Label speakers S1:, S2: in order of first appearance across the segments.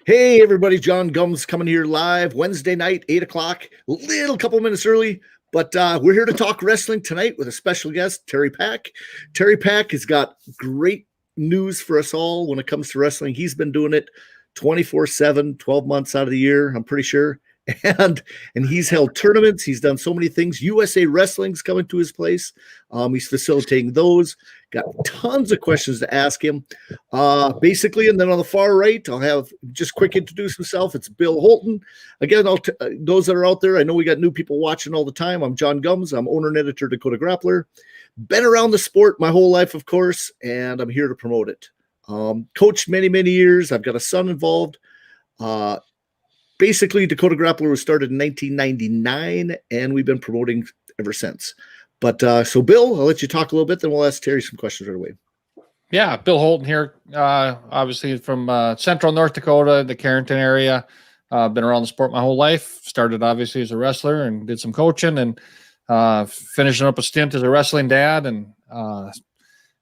S1: Hey everybody, John Gums coming here live Wednesday night, 8 o'clock, little couple minutes early, but we're here to talk wrestling tonight with a special guest, Terry Pack. Terry Pack has got great news for us all when it comes to wrestling. He's been doing it 24/7, 12 months out of the year, I'm pretty sure. And he's held tournaments. He's done so many things. USA Wrestling's coming to his place. He's facilitating those. Got tons of questions to ask him. Basically, and then on the far right, I'll have just quick introduce himself. It's Bill Holton. Again, those that are out there, I know we got new people watching all the time. I'm Jon Gums. I'm owner and editor of Dakota Grappler. Been around the sport my whole life, of course, and I'm here to promote it. Coached many, many years. I've got a son involved. Basically, Dakota Grappler was started in 1999, and we've been promoting ever since. But so, Bill, I'll let you talk a little bit, then we'll ask Terry some questions right away.
S2: Yeah, Bill Holton here, obviously from central North Dakota, the Carrington area. Been around the sport my whole life. Started, obviously, as a wrestler and did some coaching and finishing up a stint as a wrestling dad. And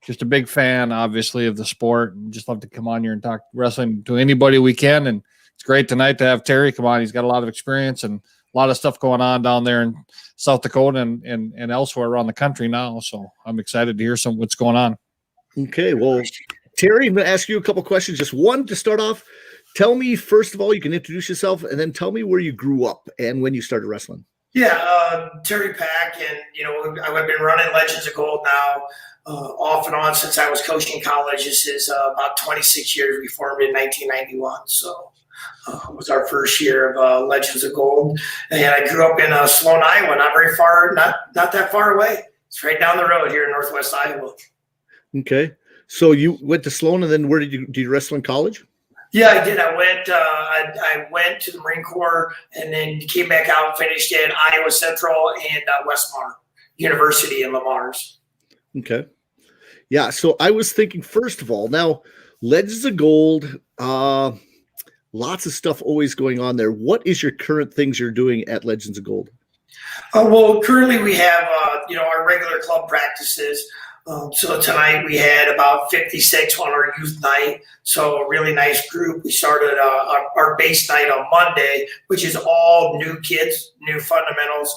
S2: just a big fan, obviously, of the sport. And just love to come on here and talk wrestling to anybody we can. And it's great tonight to have Terry come on. He's got a lot of experience and a lot of stuff going on down there in South Dakota and elsewhere around the country now. So I'm excited to hear what's going on.
S1: Okay, well, Terry, I'm going to ask you a couple questions. Just one to start off. Tell me, first of all, you can introduce yourself, and then tell me where you grew up and when you started wrestling.
S3: Yeah, Terry Pack, and, I've been running Legends of Gold now off and on since I was coaching college. This is about 26 years. We formed in 1991, so it was our first year of Legends of Gold. And I grew up in Sloan, Iowa, not very far, not that far away. It's right down the road here in Northwest Iowa.
S1: Okay. So you went to Sloan, and then where did you wrestle in college?
S3: Yeah, I did. I went to the Marine Corps and then came back out and finished at Iowa Central and Westmar University in Linares.
S1: Okay. Yeah. So I was thinking, first of all, now Legends of Gold, lots of stuff always going on there. What is your current things you're doing at Legends of Gold?
S3: Well, currently we have, our regular club practices. So tonight we had about 56 on our youth night. So a really nice group. We started our base night on Monday, which is all new kids, new fundamentals.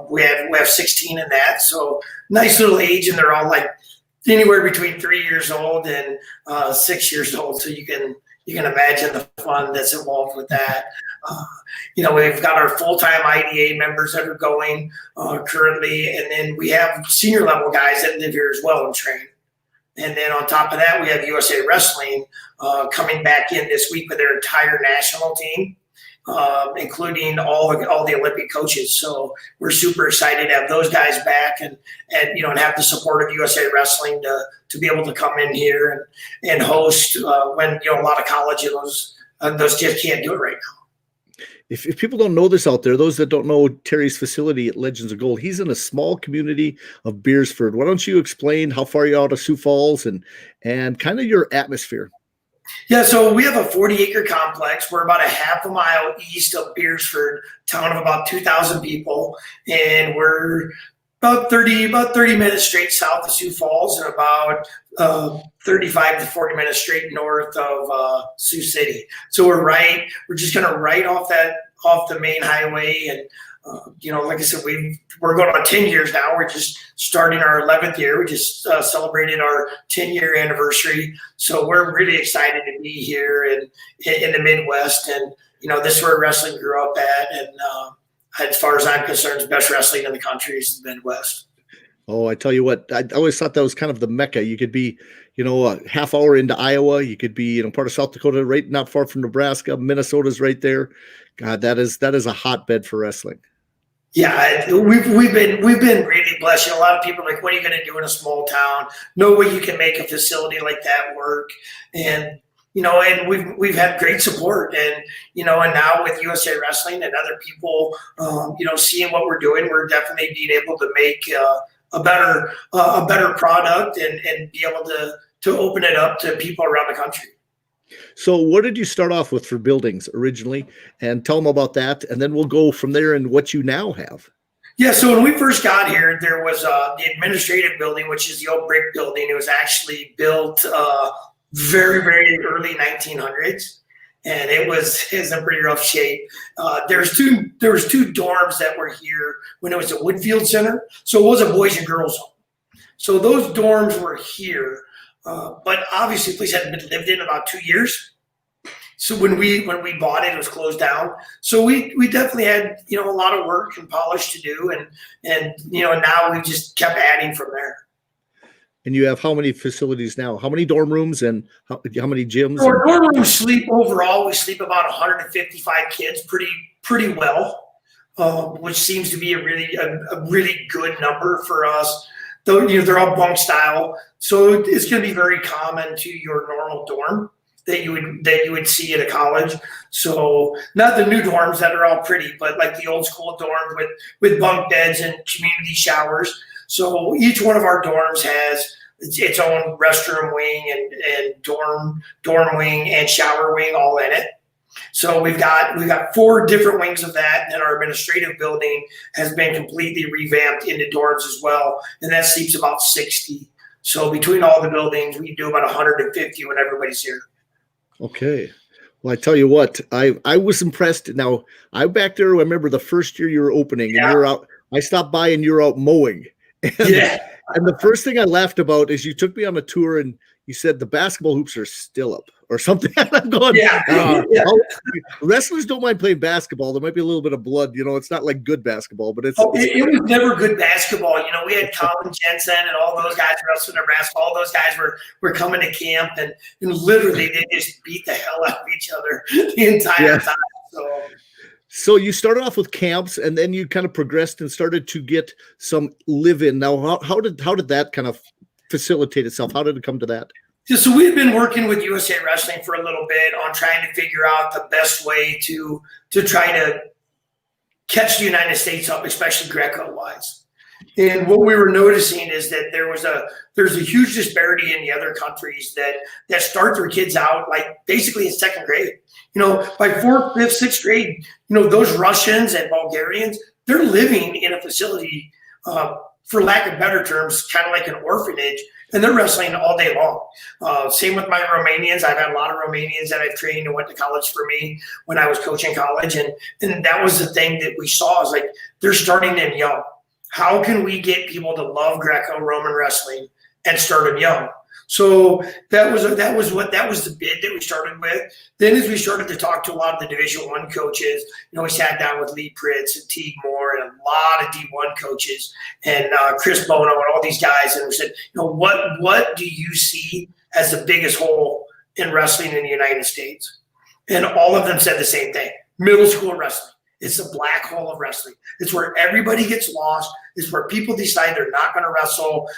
S3: We have 16 in that. So nice little age, and they're all like anywhere between 3 years old and 6 years old. So you can imagine the fun that's involved with that. We've got our full-time IDA members that are going currently, and then we have senior level guys that live here as well and train. And then on top of that, we have USA Wrestling coming back in this week with their entire national team, including all the Olympic coaches. So we're super excited to have those guys back and have the support of USA Wrestling to be able to come in here and host when a lot of college and those kids can't do it right now.
S1: If people don't know this out there, those that don't know Terry's facility at Legends of Gold, he's in a small community of Beersford. Why don't you explain how far you're out of Sioux Falls and kind of your atmosphere?
S3: Yeah, so we have a 40-acre complex. We're about a half a mile east of Beersford, town of about 2,000 people, and we're about 30 minutes straight south of Sioux Falls and about 35 to 40 minutes straight north of Sioux City. So we're just kind of right off the main highway. And, like I said, we're going on 10 years now. We're just starting our 11th year. We just celebrated our 10-year anniversary. So we're really excited to be here in the Midwest. And, this is where wrestling grew up at. And as far as I'm concerned, the best wrestling in the country is the Midwest.
S1: Oh, I tell you what, I always thought that was kind of the Mecca. You could be, a half hour into Iowa. You could be, part of South Dakota, right not far from Nebraska. Minnesota's right there. God, that is a hotbed for wrestling.
S3: Yeah, we've been really blessed. A lot of people are like, what are you going to do in a small town? No way you can make a facility like that work. And and we've had great support, and and now with USA Wrestling and other people, seeing what we're doing, we're definitely being able to make a better product and be able to open it up to people around the country.
S1: So what did you start off with for buildings originally? And tell them about that, and then we'll go from there and what you now have.
S3: Yeah, so when we first got here, there was the administrative building, which is the old brick building. It was actually built very, very early 1900s. and it was in pretty rough shape. There was two dorms that were here when it was at Woodfield Center, so it was a boys and girls home. So those dorms were here, but obviously the place hadn't been lived in about 2 years. So when we bought it, it was closed down. So we definitely had a lot of work and polish to do, and now we just kept adding from there.
S1: And you have how many facilities now? How many dorm rooms and how many gyms?
S3: Our dorm room sleep overall, we sleep about 155 kids pretty well, which seems to be a really good number for us. Though they're all bunk style, so it's going to be very common to your normal dorm that you would see at a college. So not the new dorms that are all pretty, but like the old school dorms with bunk beds and community showers. So each one of our dorms has its own restroom wing and dorm wing and shower wing all in it. So we've got 4 different wings of that, and our administrative building has been completely revamped into dorms as well, and that sleeps about 60. So between all the buildings, we do about 150 when everybody's here.
S1: Okay. Well, I tell you what, I was impressed. Now, I'm back there. I remember the first year you were opening, and you're out. I stopped by and you're out mowing. And the first thing I laughed about is you took me on a tour and you said the basketball hoops are still up or something. I'm going, wrestlers don't mind playing basketball. There might be a little bit of blood. It's not like good basketball, but it
S3: was never good basketball. We had Colin Jensen and all those guys wrestling Nebraska. All those guys were coming to camp and literally they just beat the hell out of each other the entire time.
S1: So you started off with camps, and then you kind of progressed and started to get some live-in. Now, how did that kind of facilitate itself? How did it come to that?
S3: So we've been working with USA Wrestling for a little bit on trying to figure out the best way to try to catch the United States up, especially Greco-wise. And what we were noticing is that there's a huge disparity in the other countries that start their kids out like basically in second grade. By 4th, 5th, 6th grade, those Russians and Bulgarians, they're living in a facility, for lack of better terms, kind of like an orphanage, and they're wrestling all day long. Same with my Romanians. I've had a lot of Romanians that I've trained and went to college for me when I was coaching college. And that was the thing that we saw is like they're starting them young. How can we get people to love Greco-Roman wrestling and start them young? So that was the bid that we started with. Then as we started to talk to a lot of the Division I coaches, we sat down with Lee Pritz and Teague Moore and a lot of D1 coaches and Chris Bono and all these guys, and we said, what do you see as the biggest hole in wrestling in the United States? And all of them said the same thing: middle school wrestling. It's a black hole of wrestling. It's where everybody gets lost. It's where people decide they're not going to wrestle.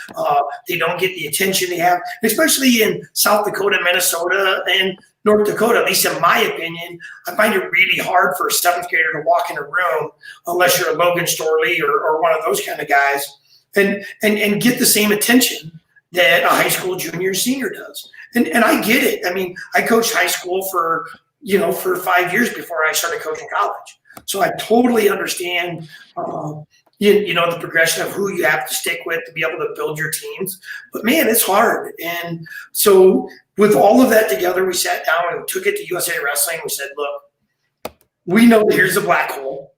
S3: They don't get the attention they have, especially in South Dakota, Minnesota, and North Dakota. At least in my opinion, I find it really hard for a 7th grader to walk in a room unless you're a Logan Storley or one of those kind of guys and get the same attention that a high school junior senior does. And I get it. I mean, I coached high school for 5 years before I started coaching college. So I totally understand, the progression of who you have to stick with to be able to build your teams. But, man, it's hard. And so with all of that together, we sat down and we took it to USA Wrestling. We said, look, we know here's the black hole.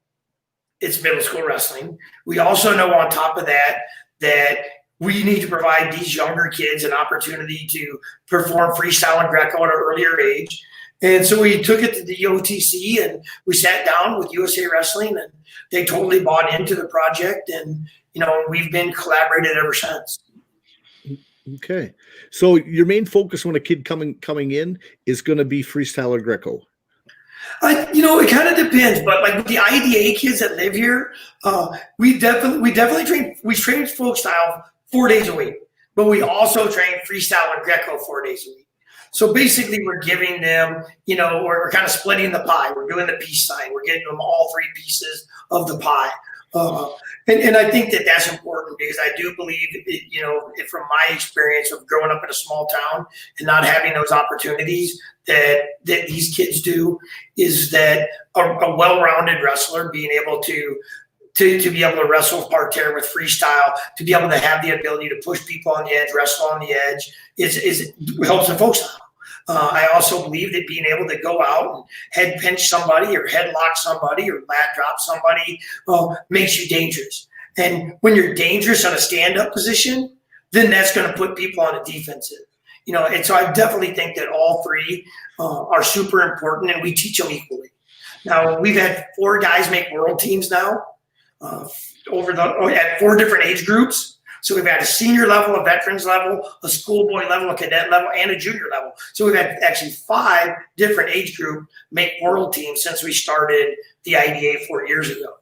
S3: It's middle school wrestling. We also know on top of that we need to provide these younger kids an opportunity to perform freestyle and Greco at an earlier age. And so we took it to the OTC and we sat down with USA Wrestling and they totally bought into the project. And, we've been collaborated ever since.
S1: Okay. So your main focus when a kid coming in is going to be freestyle or Greco?
S3: It kind of depends, but like with the IDA kids that live here, we definitely train folk style 4 days a week, but we also train freestyle and Greco 4 days a week. So basically we're giving them, we're kind of splitting the pie. We're doing the peace sign. We're getting them all 3 pieces of the pie. And I think that that's important because I do believe, from my experience of growing up in a small town and not having those opportunities that these kids do, is that a well-rounded wrestler being able to be able to wrestle parterre with freestyle, to be able to have the ability to push people on the edge, wrestle on the edge, is helps in folk style. I also believe that being able to go out and head pinch somebody or headlock somebody or lat drop somebody makes you dangerous. And when you're dangerous on a stand-up position, then that's going to put people on a defensive. And so I definitely think that all three are super important, and we teach them equally. Now, we've had 4 guys make world teams now at 4 different age groups. So we've had a senior level, a veterans level, a schoolboy level, a cadet level, and a junior level. So we've had actually 5 different age group make world teams since we started the IDA 4 years ago.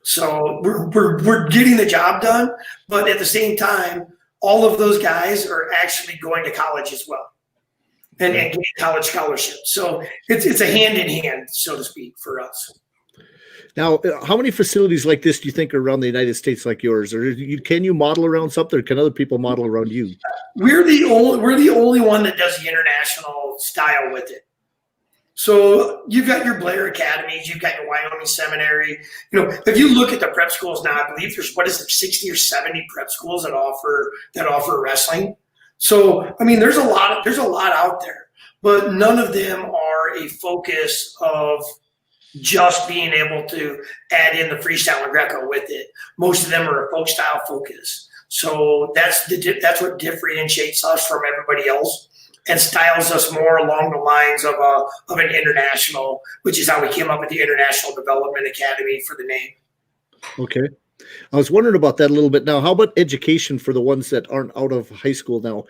S3: So we're getting the job done, but at the same time, all of those guys are actually going to college as well and getting college scholarships. So it's a hand in hand, so to speak, for us.
S1: Now, how many facilities like this do you think are around the United States like yours? Or can you model around something, or can other people model around you?
S3: We're the only one that does the international style with it. So you've got your Blair academies, you've got your Wyoming seminary. If you look at the prep schools now, I believe there's 60 or 70 prep schools that offer wrestling. So I mean, there's a lot out there, but none of them are a focus of just being able to add in the freestyle and Greco with it. Most of them are a folk style focus. So that's what differentiates us from everybody else and styles us more along the lines of an international, which is how we came up with the International Development Academy for the name.
S1: Okay. I was wondering about that a little bit. Now, how about education for the ones that aren't out of high school now?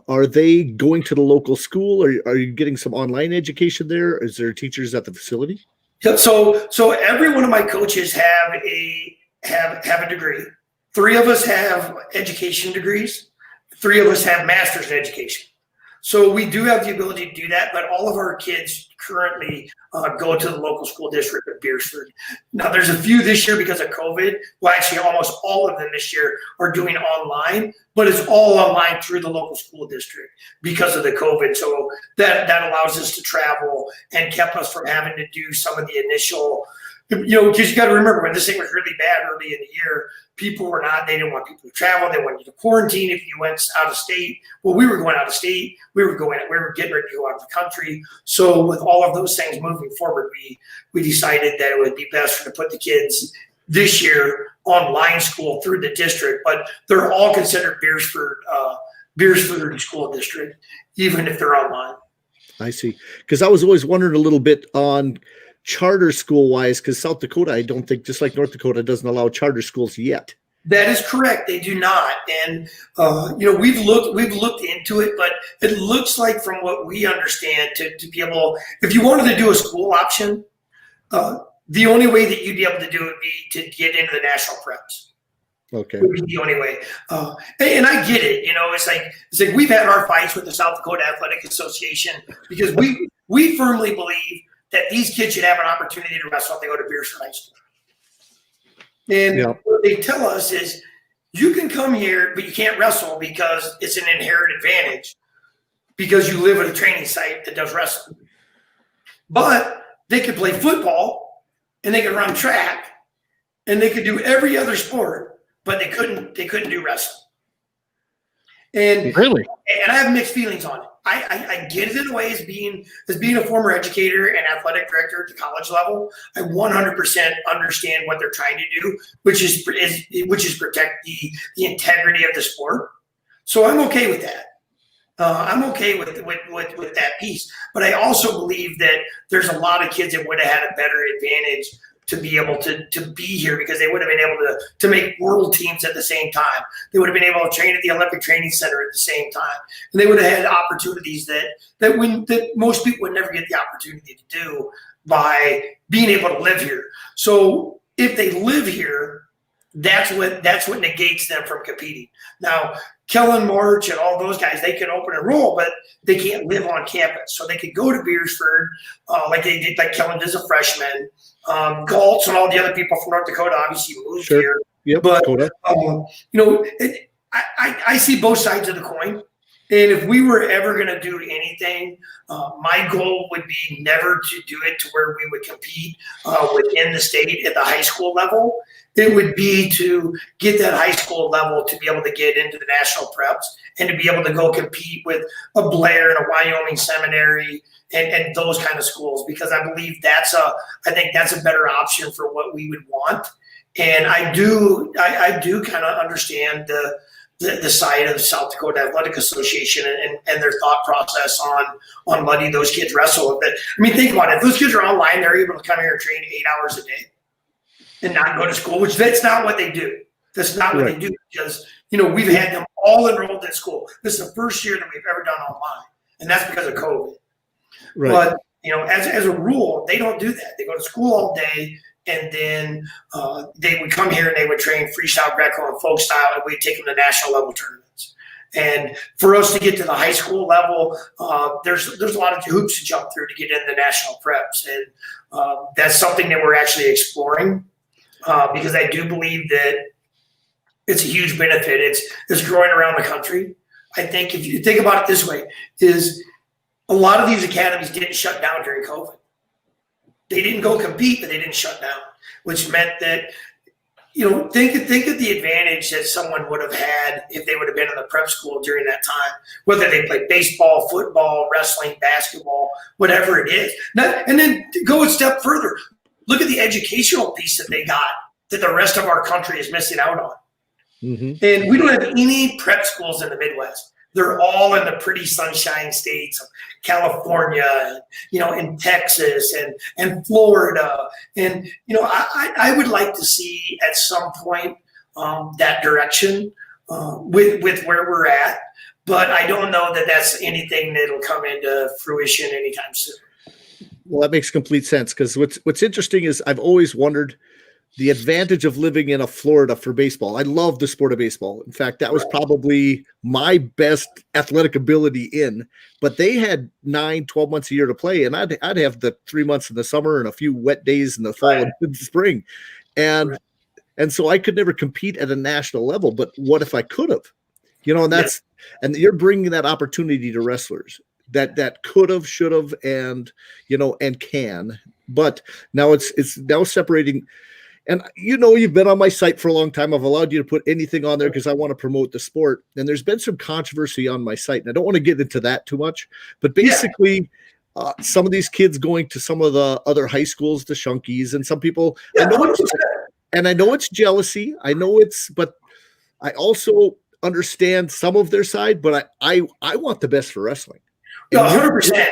S1: Are they going to the local school, or are you getting some online education there? Is there teachers at the facility?
S3: Yeah, so every one of my coaches have a degree. 3 of us have education degrees. 3 of us have master's in education. So we do have the ability to do that, but all of our kids currently go to the local school district of Beersford. Now, there's a few this year because of COVID. Well, actually, almost all of them this year are doing online, but it's all online through the local school district because of the COVID. So that allows us to travel and kept us from having to do some of the initial, because you got to remember, when this thing was really bad early in the year, they didn't want people to travel. They wanted you to quarantine if you went out of state. Well, we were going out of state. We were getting ready to go out of the country. So with all of those things moving forward, we decided that it would be best to put the kids this year online school through the district, but they're all considered Beersford School District, even if they're online.
S1: I see. Because I was always wondering a little bit on charter school wise, because South Dakota, I don't think, just like North Dakota, doesn't allow charter schools yet.
S3: That is correct. They do not. And, we've looked into it, but it looks like, from what we understand, to be able, if you wanted to do a school option, the only way that you'd be able to do it would be to get into the national preps.
S1: Okay.
S3: Would be the only way. And I get it. It's like we've had our fights with the South Dakota Athletic Association because we firmly believe that these kids should have an opportunity to wrestle if they go to Beersford High School. And what they tell us is, you can come here, but you can't wrestle because it's an inherent advantage because you live at a training site that does wrestling. But they could play football and they could run track and they could do every other sport, but they couldn't do wrestling. And
S2: really,
S3: and I have mixed feelings on it. I get it in a way as being a former educator and athletic director at the college level. I 100% understand what they're trying to do, which is protect the integrity of the sport. So I'm okay with that. I'm okay with that piece. But I also believe that there's a lot of kids that would have had a better advantage to be able to be here because they would have been able to make world teams at the same time. They would have been able to train at the Olympic Training Center at the same time. And they would have had opportunities that most people would never get the opportunity to do by being able to live here. So if they live here, that's what negates them from competing. Now, Kellen March and all those guys, they can open and roll, but they can't live on campus. So they could go to Beersford, like they did, like Kellen as a freshman. Galtz and all the other people from North Dakota obviously moved here.
S1: Yep,
S3: but
S1: Dakota.
S3: I see both sides of the coin. And if we were ever going to do anything, my goal would be never to do it to where we would compete within the state at the high school level. It would be to get that high school level to be able to get into the national preps and to be able to go compete with a Blair and a Wyoming Seminary and those kind of schools, because I believe I think that's a better option for what we would want. And I do kind of understand the side of South Dakota Athletic Association and their thought process on letting those kids wrestle. But I mean, think about it. If those kids are online, they're able to come here and train 8 hours a day and not go to school, which that's not what they do. That's not what they do, because, we've had them all enrolled in school. This is the first year that we've ever done online, and that's because of COVID. Right. But, as a rule, they don't do that. They go to school all day, and then they would come here and they would train freestyle, Greco, and folk style, and we'd take them to national level tournaments. And for us to get to the high school level, there's a lot of hoops to jump through to get into the national preps. And that's something that we're actually exploring, because I do believe that it's a huge benefit. It's growing around the country. I think if you think about it this way, is a lot of these academies didn't shut down during COVID. They didn't go compete, but they didn't shut down, which meant that, think of the advantage that someone would have had if they would have been in the prep school during that time, whether they played baseball, football, wrestling, basketball, whatever it is. And then go a step further. Look at the educational piece that they got that the rest of our country is missing out on. Mm-hmm. And we don't have any prep schools in the Midwest. They're all in the pretty sunshine states of California, in Texas and Florida. And, I would like to see at some point that direction with where we're at. But I don't know that that's anything that'll come into fruition anytime soon.
S1: Well, that makes complete sense, because what's interesting is I've always wondered the advantage of living in Florida for baseball. I love the sport of baseball. In fact, that was probably my best athletic ability but they had 9-12 months a year to play. And I'd have the 3 months in the summer and a few wet days in the fall and the spring. And so I could never compete at a national level, but what if I could have, and you're bringing that opportunity to wrestlers that could have, should have, and, and can, but now it's now separating. And you've been on my site for a long time. I've allowed you to put anything on there because I want to promote the sport. And there's been some controversy on my site, and I don't want to get into that too much. But basically, some of these kids going to some of the other high schools, the Shunkies, and some people. I know it's jealousy. But I also understand some of their side. But I want the best for wrestling.
S3: 100%.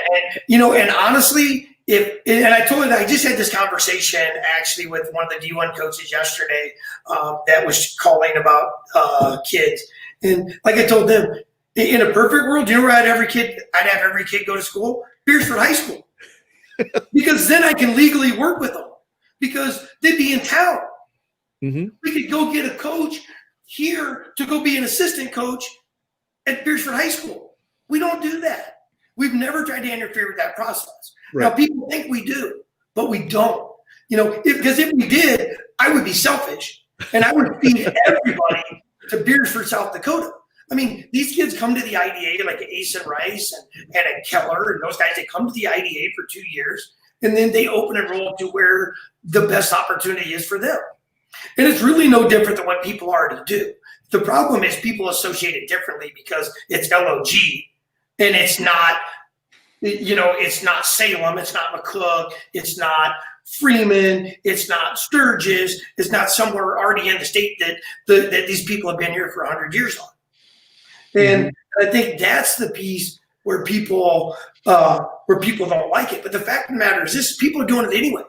S3: And honestly. I just had this conversation actually with one of the D1 coaches yesterday that was calling about kids. And like I told them, in a perfect world, where I'd have every kid go to school? Beersford High School. Because then I can legally work with them, because they'd be in town. Mm-hmm. We could go get a coach here to go be an assistant coach at Beersford High School. We don't do that. We've never tried to interfere with that process. Right. Now, people think we do, but we don't. Because if we did, I would be selfish, and I would feed everybody to Beersford, South Dakota. I mean, these kids come to the IDA, like Ace and Rice and a Keller, and those guys, they come to the IDA for 2 years, and then they open and roll to where the best opportunity is for them. And it's really no different than what people already do. The problem is people associate it differently because it's L.O.G, and it's not – it's not Salem, it's not McCook, it's not Freeman, it's not Sturgis, it's not somewhere already in the state that these people have been here for 100 years on. And I think that's the piece where people don't like it. But the fact of the matter is this: people are doing it anyway.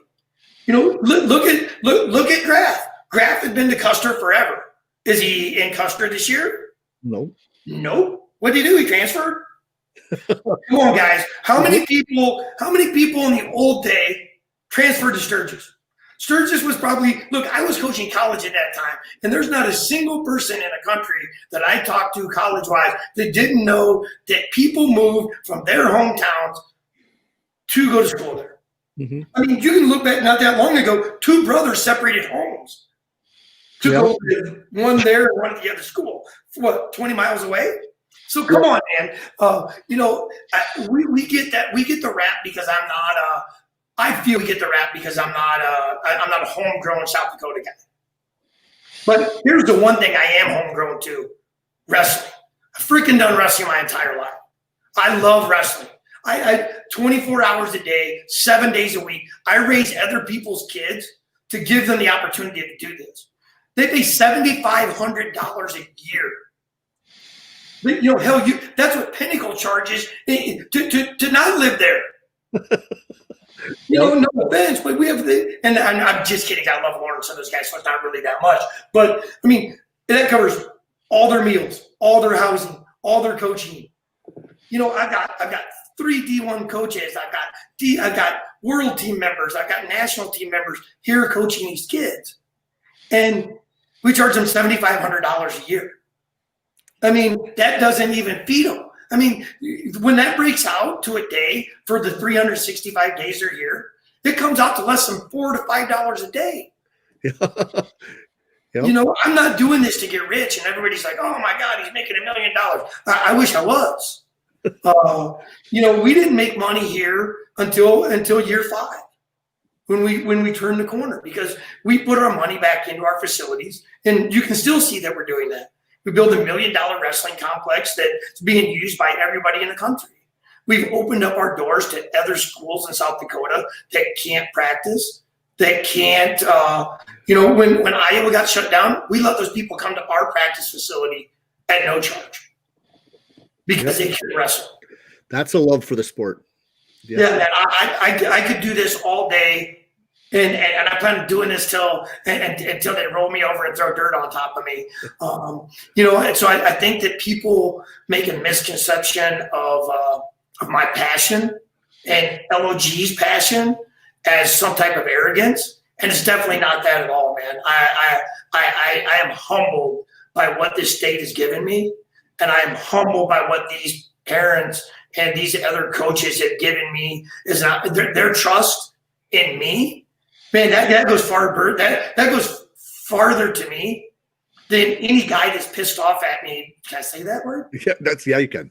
S3: Look at Graff. Graff had been to Custer forever. Is he in Custer this year?
S1: No.
S3: What did he do? He transferred. Come on, guys. How many people in the old day transferred to Sturgis? Sturgis was I was coaching college at that time, and there's not a single person in the country that I talked to college-wise that didn't know that people moved from their hometowns to go to school there. Mm-hmm. I mean, you can look back not that long ago, 2 brothers separated homes to go to one there and one at the other school. 20 miles away? So come on, man. We get that. We get the rap because I'm not. I feel we get the rap because I'm not. I'm not a homegrown South Dakota guy. But here's the one thing I am homegrown to: wrestling. I've freaking done wrestling my entire life. I love wrestling. I 24 hours a day, 7 days a week. I raise other people's kids to give them the opportunity to do this. They pay $7,500 a year. Hell, that's what Pinnacle charges to not live there. No offense, but we have and I'm just kidding. I love Lawrence and those guys, so it's not really that much. But I mean, that covers all their meals, all their housing, all their coaching. I've got 3 D1 coaches. I've got world team members. I've got national team members here coaching these kids, and we charge them $7,500 a year. I mean, that doesn't even feed them. I mean, when that breaks out to a day for the 365 days they're here, it comes out to less than $4 to $5 a day. Yep. I'm not doing this to get rich, and everybody's like, "Oh my God, he's making $1 million." I wish I was. We didn't make money here until year 5, when we turned the corner, because we put our money back into our facilities, and you can still see that we're doing that. We built $1 million wrestling complex that's being used by everybody in the country. We've opened up our doors to other schools in South Dakota that can't practice, that can't, when Iowa got shut down, we let those people come to our practice facility at no charge because they can wrestle.
S1: That's a love for the sport.
S3: Yeah, man, I could do this all day. And I plan on doing this until they roll me over and throw dirt on top of me. And so I think that people make a misconception of my passion and L.O.G's passion as some type of arrogance. And it's definitely not that at all, man. I am humbled by what this state has given me. And I am humbled by what these parents and these other coaches have given me, is not their trust in me. Man, that goes far. That goes farther to me than any guy that's pissed off at me. Can I say that word?
S1: Yeah, you can.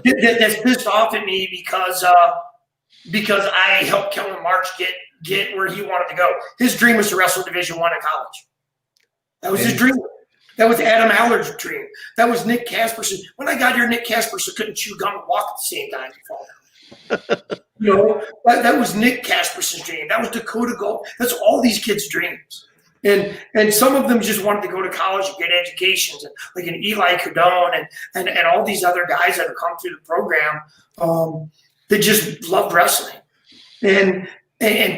S3: That's pissed off at me because I helped Kellen March get where he wanted to go. His dream was to wrestle Division I in college. That was his dream. That was Adam Allard's dream. That was Nick Casperson. When I got here, Nick Casperson couldn't chew gum and walk at the same time. That was Nick Casperson's dream. That was Dakota Gold. That's all these kids' dreams. And some of them just wanted to go to college and get educations, and like an Eli Cardone and all these other guys that have come through the program that just love wrestling. And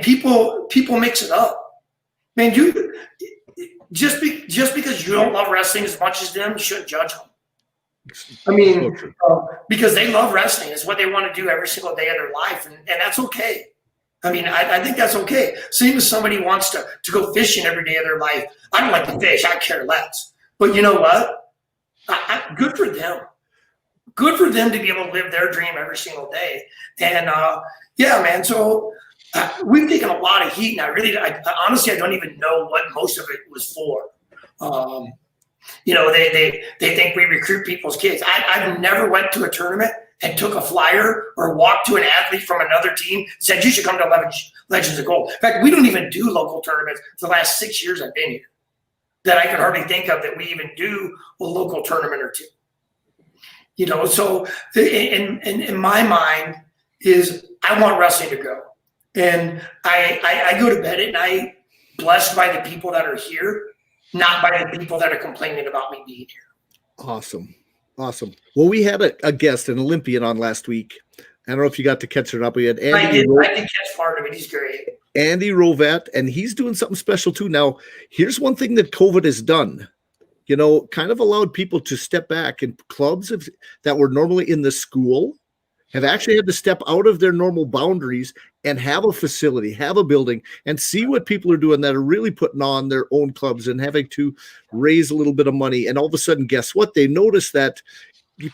S3: people mix it up. Man, just because you don't love wrestling as much as them, you shouldn't judge them. I mean, because they love wrestling. It's what they want to do every single day of their life, and that's okay. I mean, I think that's okay. Same as somebody wants to go fishing every day of their life. I don't like to fish. I care less. But you know what? Good for them. Good for them to be able to live their dream every single day. And, yeah, man, so we've taken a lot of heat, and honestly, I don't even know what most of it was for. They think we recruit people's kids. I've never went to a tournament and took a flyer or walked to an athlete from another team and said, "You should come to Legends of Gold." In fact, we don't even do local tournaments for the last 6 years I've been here, that I can hardly think of that we even do a local tournament or two. So in my mind is I want wrestling to go. And I go to bed at night blessed by the people that are here, not by the people that are complaining about me being here.
S1: Awesome. Well, we had a guest, an Olympian, on last week. I don't know if you got to catch it up. We had Andy.
S3: I did catch part of it. He's great.
S1: Andy Rovat, and he's doing something special too. Now, here's one thing that COVID has done. Kind of allowed people to step back, and clubs that were normally in the school have actually had to step out of their normal boundaries and have a facility, have a building, and see what people are doing that are really putting on their own clubs and having to raise a little bit of money. And all of a sudden, guess what? They notice that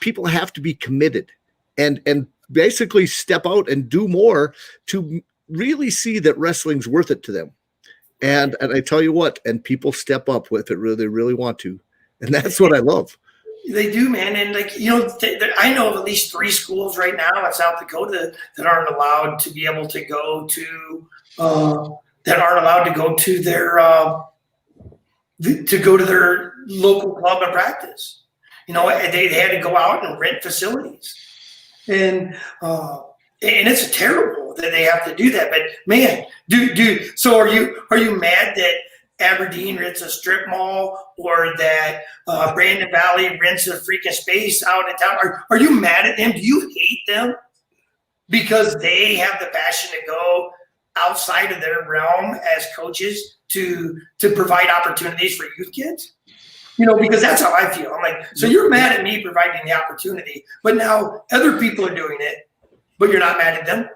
S1: people have to be committed and basically step out and do more to really see that wrestling's worth it to them. And I tell you what, and people step up with it, they really want to. And that's what I love.
S3: They do, man. And I know of at least 3 schools right now in South Dakota that aren't allowed to be able to go to their local club and practice. They had to go out and rent facilities, and it's terrible that they have to do that. But man, so are you mad that Aberdeen rents a strip mall, or that Brandon Valley rents a freaking space out in town? Are you mad at them? Do you hate them because they have the passion to go outside of their realm as coaches to provide opportunities for youth kids? Because that's how I feel. I'm like, so you're mad at me providing the opportunity, but now other people are doing it, but you're not mad at them.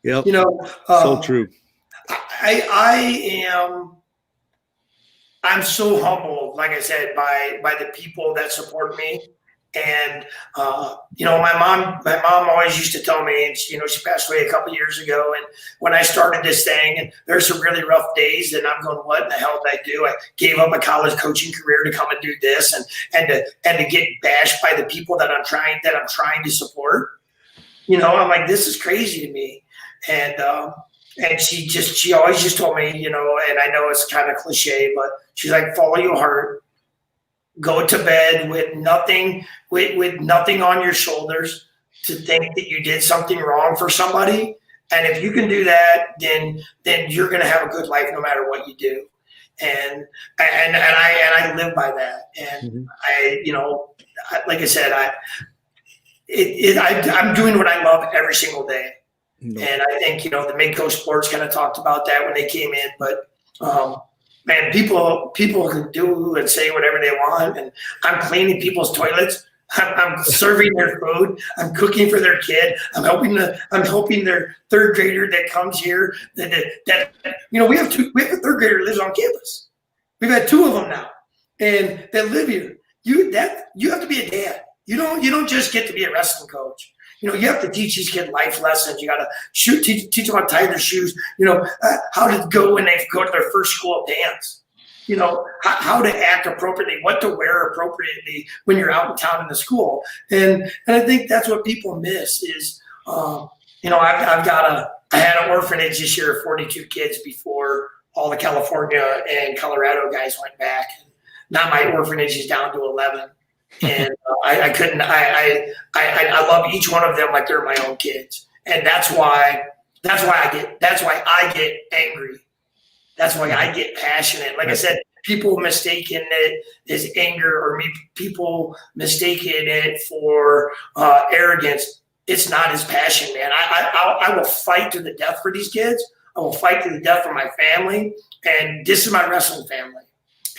S1: Yep. So true.
S3: I'm so humbled, like I said, by the people that support me. And my mom always used to tell me, and she passed away a couple years ago. And when I started this thing, and there's some really rough days, and I'm going, what in the hell did I do? I gave up a college coaching career to come and do this, and to get bashed by the people that I'm trying to support. I'm like, this is crazy to me. And she always just told me, and I know it's kind of cliche, but she's like, follow your heart, go to bed with nothing on your shoulders to think that you did something wrong for somebody. And if you can do that, then you're going to have a good life no matter what you do. And I live by that. And like I said, I'm doing what I love every single day. No. And I think, the Midco Sports kind of talked about that when they came in, but man, people can do and say whatever they want. And I'm cleaning people's toilets. I'm serving their food. I'm cooking for their kid. I'm helping their third grader that comes here that we have a third grader who lives on campus. We've had 2 of them now, and that live here. You have to be a dad. You don't just get to be a wrestling coach. You have to teach these kids life lessons. You got to teach them how to tie their shoes, how to go when they go to their first school dance, how to act appropriately, what to wear appropriately when you're out in town in the school. And I think that's what people miss is, I had an orphanage this year of 42 kids before all the California and Colorado guys went back. Now my orphanage is down to 11. And I love each one of them like they're my own kids, and that's why I get angry. That's why I get passionate. Like I said, people mistaken it as anger, or people mistaken it for arrogance. It's not his passion, man. I will fight to the death for these kids. I will fight to the death for my family, and this is my wrestling family.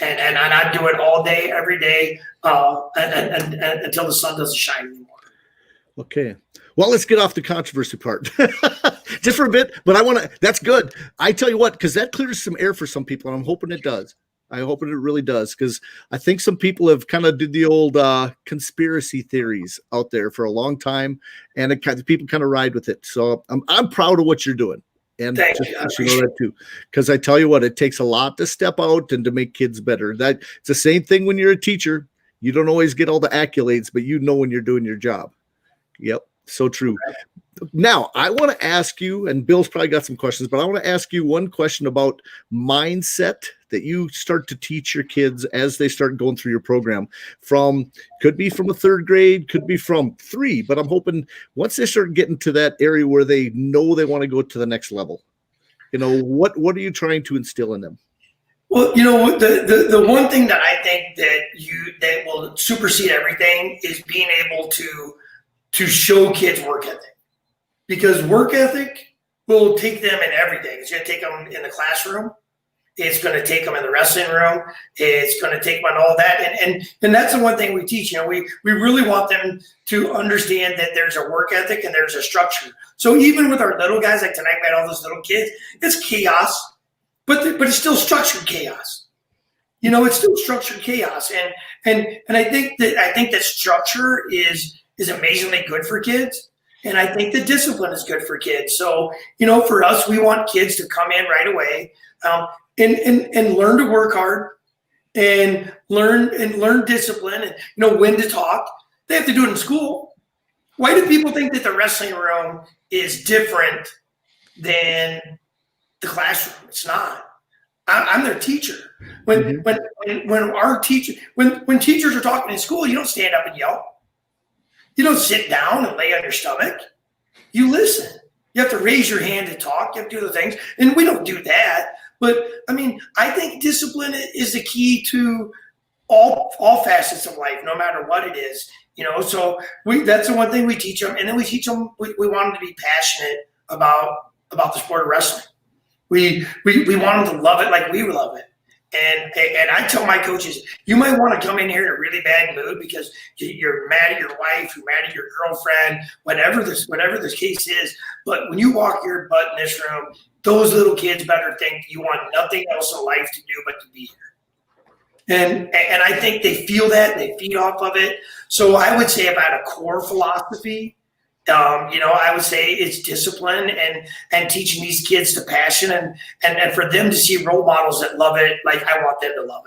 S3: And I do it all day, every day, and until the sun doesn't shine anymore.
S1: Okay. Well, let's get off the controversy part just for a bit, but that's good. I tell you what, because that clears some air for some people, and I'm hoping it does. I'm hoping it really does, because I think some people have kind of did the old conspiracy theories out there for a long time, and people kind of ride with it. So I'm proud of what you're doing. And just you know that too, because I tell you what, it takes a lot to step out and to make kids better. It's the same thing when you're a teacher. You don't always get all the accolades, but when you're doing your job. Yep, so true. Now, I want to ask you, and Bill's probably got some questions, but I want to ask you one question about mindset that you start to teach your kids as they start going through your program. Could be from a 3rd grade, could be from 3, but I'm hoping once they start getting to that area where they know they want to go to the next level, what are you trying to instill in them?
S3: Well, the one thing that I think that will supersede everything is being able to show kids work ethic. Because work ethic will take them in everything. It's going to take them in the classroom. It's going to take them in the wrestling room. It's going to take them on all that. And that's the one thing we teach. We really want them to understand that there's a work ethic and there's a structure. So even with our little guys, like tonight we had all those little kids, it's chaos, but it's still structured chaos. It's still structured chaos. And I think that structure is amazingly good for kids. And I think the discipline is good for kids. So, for us, we want kids to come in right away and learn to work hard and learn discipline and when to talk. They have to do it in school. Why do people think that the wrestling room is different than the classroom? It's not. I'm their teacher. When our teacher when teachers are talking in school, you don't stand up and yell. You don't sit down and lay on your stomach. You listen. You have to raise your hand to talk. You have to do the things, and we don't do that. But I mean, I think discipline is the key to all facets of life, no matter what it is. So that's the one thing we teach them, and then we teach them. We want them to be passionate about the sport of wrestling. We want them to love it like we love it. And I tell my coaches, you might want to come in here in a really bad mood because you're mad at your wife, you're mad at your girlfriend, whatever this case is. But when you walk your butt in this room, those little kids better think you want nothing else in life to do but to be here. And I think they feel that and they feed off of it. So I would say about a core philosophy. I would say it's discipline and teaching these kids the passion and for them to see role models that love it like I want them to love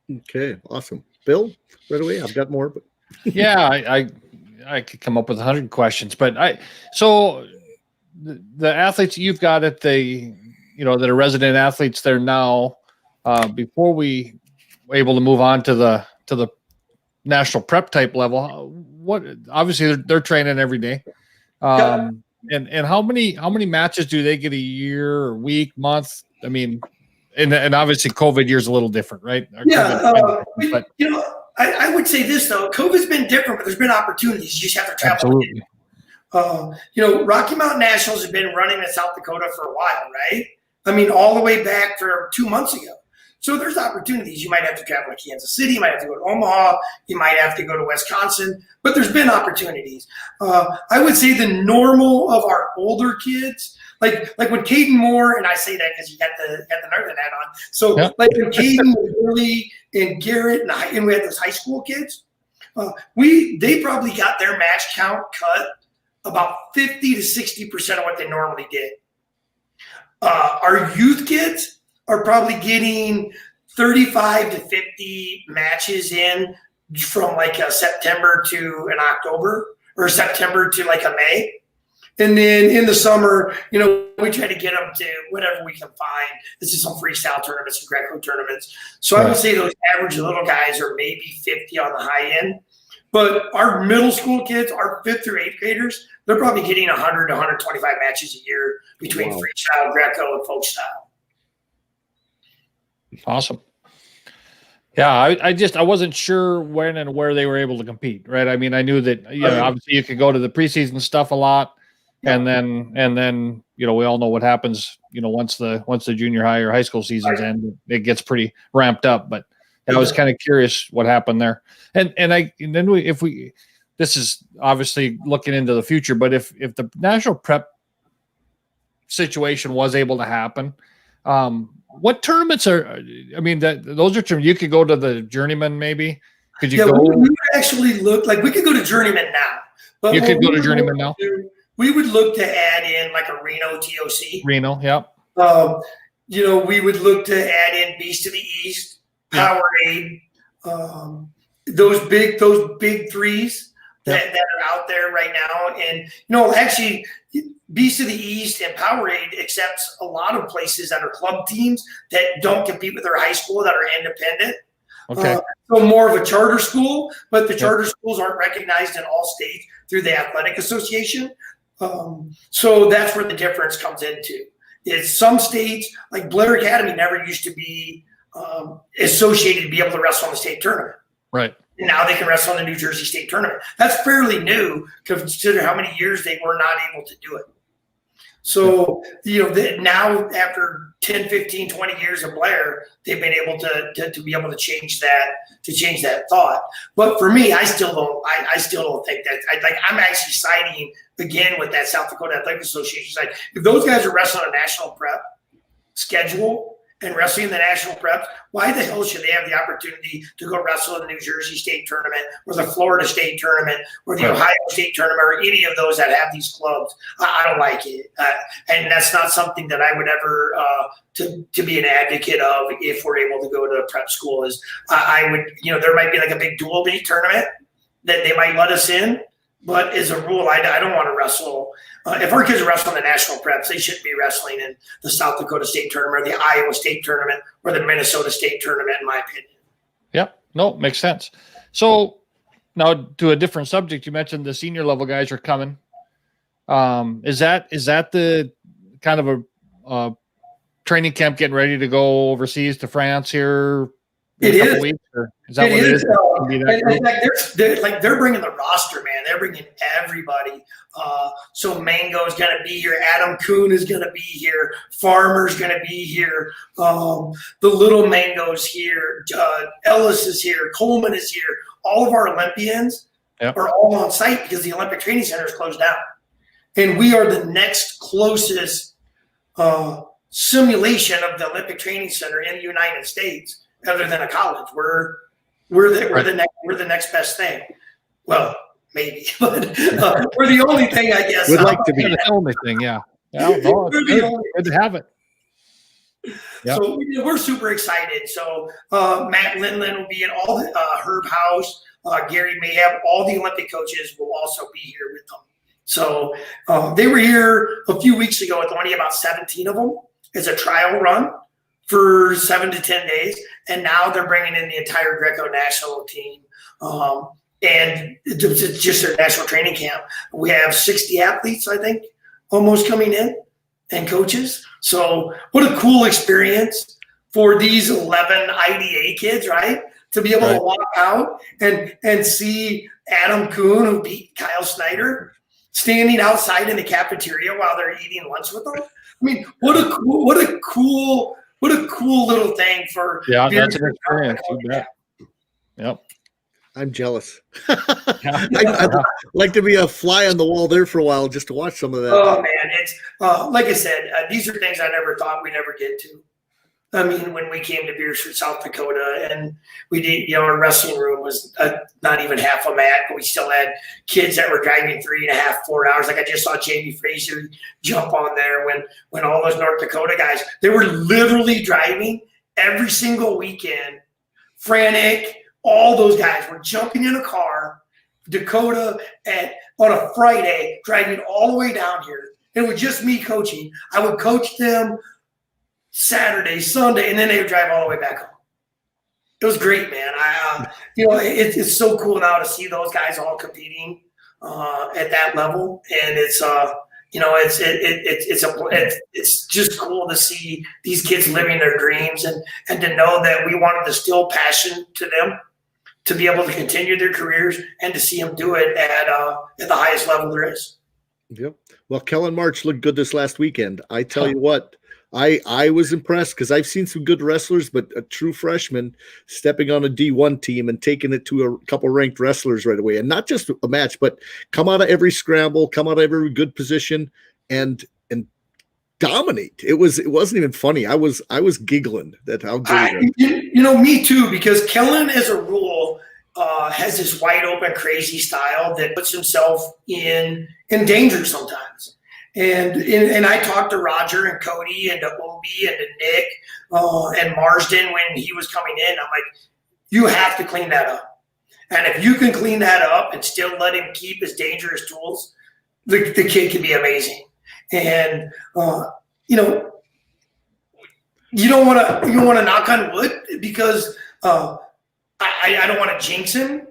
S3: it.
S1: Okay, awesome. Bill, right away. I've got more, but
S2: yeah, I could come up with 100 questions, but so the athletes you've got at the that are resident athletes there now, before we were able to move on to the national prep type level, what obviously they're training every day. And how many matches do they get a year or week, month? I mean, and obviously COVID year's a little different, right?
S3: But I would say this though, COVID's been different, but there's been opportunities. You just have to travel. Absolutely. Rocky Mountain Nationals have been running in South Dakota for a while, right? I mean, all the way back for 2 months ago. So there's opportunities. You might have to travel to Kansas City. You might have to go to Omaha. You might have to go to Wisconsin. But there's been opportunities. I would say the normal of our older kids, like when Caden Moore, and I say that because you got the Northern hat on. So like when Caden, Billy, and Garrett, and we had those high school kids, they probably got their match count cut about 50 to 60% of what they normally did. Our youth kids are probably getting 35 to 50 matches in from like a September to an October or September to like a May. And then in the summer, we try to get them to whatever we can find. This is some freestyle tournaments and Greco tournaments. So I would say those average little guys are maybe 50 on the high end. But our middle school kids, our 5th through 8th graders, they're probably getting 100 to 125 matches a year between freestyle, Greco, and folk style.
S2: Awesome. Yeah, I wasn't sure when and where they were able to compete, right? I mean, I knew that obviously you could go to the preseason stuff a lot, and then we all know what happens. Once the junior high or high school seasons end, it gets pretty ramped up. But I was kind of curious what happened there, this is obviously looking into the future, but if the national prep situation was able to happen. What tournaments are? I mean, those are tournaments. You could go to the Journeyman, maybe. Could you go?
S3: We would actually look like we could go to Journeyman now. But
S2: you could go to Journeyman now.
S3: We would look to add in like a Reno TOC.
S2: Reno, yep.
S3: We would look to add in Beast of the East, Powerade, those big threes that are out there right now. And actually. Beast of the East and Powerade accepts a lot of places that are club teams that don't compete with their high school that are independent.
S2: Okay.
S3: So more of a charter school, but the charter schools aren't recognized in all states through the athletic association. So that's where the difference comes into. Is some states, like Blair Academy, never used to be associated to be able to wrestle in the state tournament.
S2: Right.
S3: And now they can wrestle in the New Jersey State tournament. That's fairly new, consider how many years they were not able to do it. So, now after 10, 15, 20 years of Blair, they've been able to be able to change that thought. But for me, I still don't think that. I'm actually siding again with that South Dakota Athletic Association. Like, if those guys are wrestling a national prep schedule and wrestling in the national preps, why the hell should they have the opportunity to go wrestle in the New Jersey State Tournament or the Florida State Tournament or the Ohio State Tournament or any of those that have these clubs? I don't like it. And that's not something that I would ever to be an advocate of if we're able to go to a prep school. Is I would, there might be like a big dual meet tournament that they might let us in. But as a rule, I don't want to wrestle. If our kids are wrestling the national preps, they shouldn't be wrestling in the South Dakota State Tournament or the Iowa State Tournament or the Minnesota State Tournament, in my opinion.
S2: Yep. No, makes sense. So now to a different subject, you mentioned the senior level guys are coming. Is that the kind of a training camp getting ready to go overseas to France here?
S3: It is.
S2: Weeks, or is that what it is?
S3: They're bringing the roster, man. They're bringing everybody. So Mango's going to be here. Adam Kuhn is going to be here. Farmer's going to be here. The little Mango's here. Ellis is here. Coleman is here. All of our Olympians are all on site because the Olympic Training Center is closed down. And we are the next closest simulation of the Olympic Training Center in the United States. Other than a college, we're the next best thing. Well, maybe, but we're the only thing, I guess.
S1: We'd like to be
S2: the only thing, yeah. We're good to have it. Yep.
S3: So we're super excited. So Matt Lindland will be in all the Herb House, Gary Mayhab, all the Olympic coaches will also be here with them. So they were here a few weeks ago with only about 17 of them as a trial run for 7 to 10 days, and now they're bringing in the entire Greco national team, and it's just their national training camp. We have 60 athletes, I think, almost coming in, and coaches. So what a cool experience for these 11 IDA kids, right? To be able to walk out and see Adam Kuhn, who beat Kyle Snyder, standing outside in the cafeteria while they're eating lunch with them. I mean, what a cool little thing for.
S2: Yeah, that's an experience. Yep.
S1: I'm jealous. I'd like to be a fly on the wall there for a while just to watch some of that.
S3: Oh man, it's like I said, these are things I never thought we'd ever get to. I mean, when we came to Beersford, South Dakota, and we did, our wrestling room was not even half a mat, but we still had kids that were driving 3.5, 4 hours. Like I just saw Jamie Fraser jump on there when all those North Dakota guys, they were literally driving every single weekend. Frantic, all those guys were jumping in a car, Dakota, on a Friday, driving all the way down here. It was just me coaching. I would coach them Saturday, Sunday, and then they would drive all the way back home. It was great, man. It's so cool now to see those guys all competing at that level, and it's just cool to see these kids living their dreams and to know that we wanted to instill passion to them to be able to continue their careers and to see them do it at the highest level there is.
S1: Yep. Well, Kellen March looked good this last weekend. I tell you what. I was impressed because I've seen some good wrestlers, but a true freshman stepping on a D1 team and taking it to a couple ranked wrestlers right away, and not just a match, but come out of every scramble, come out of every good position, and dominate. It wasn't even funny. I was giggling at how good.
S3: Me too, because Kellen, as a rule, has this wide open, crazy style that puts himself in danger sometimes. And I talked to Roger and Cody and to Obi and to Nick and Marsden when he was coming in. I'm like, you have to clean that up. And if you can clean that up and still let him keep his dangerous tools, the kid can be amazing. And you don't want to knock on wood because I don't want to jinx him,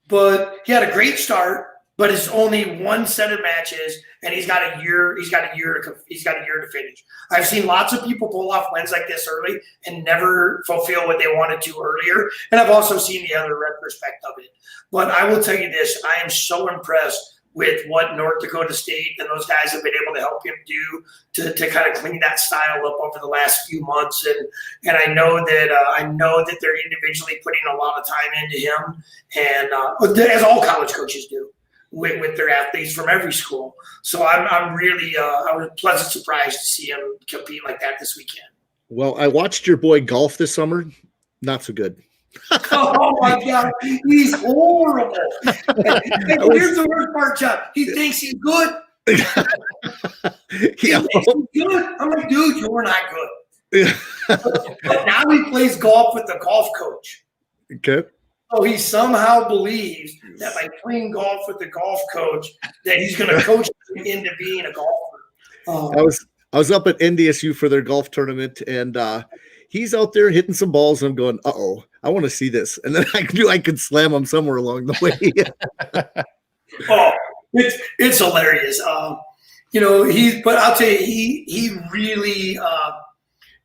S3: but he had a great start. But it's only one set of matches, and he's got a year. He's got a year to finish. I've seen lots of people pull off wins like this early and never fulfill what they wanted to earlier. And I've also seen the other retrospect of it. But I will tell you this: I am so impressed with what North Dakota State and those guys have been able to help him do to kind of clean that style up over the last few months. And I know that they're individually putting a lot of time into him, and as all college coaches do. With their athletes from every school. So I'm really I was pleasant surprised to see him compete like that this weekend.
S1: Well, I watched your boy golf this summer. Not so good.
S3: Oh my God, he's horrible. Here's the worst part, Chuck. He thinks he's good.
S1: Yeah.
S3: He thinks he's good. I'm like, dude, you're not good. But now he plays golf with the golf coach.
S1: Okay.
S3: So he somehow believes that by playing golf with the golf coach, that he's going to coach him into being a golfer.
S1: I was up at NDSU for their golf tournament, and he's out there hitting some balls, and I'm going, uh-oh, I want to see this. And then I knew I could slam him somewhere along the way.
S3: Oh, it's hilarious. But I'll tell you, he really, I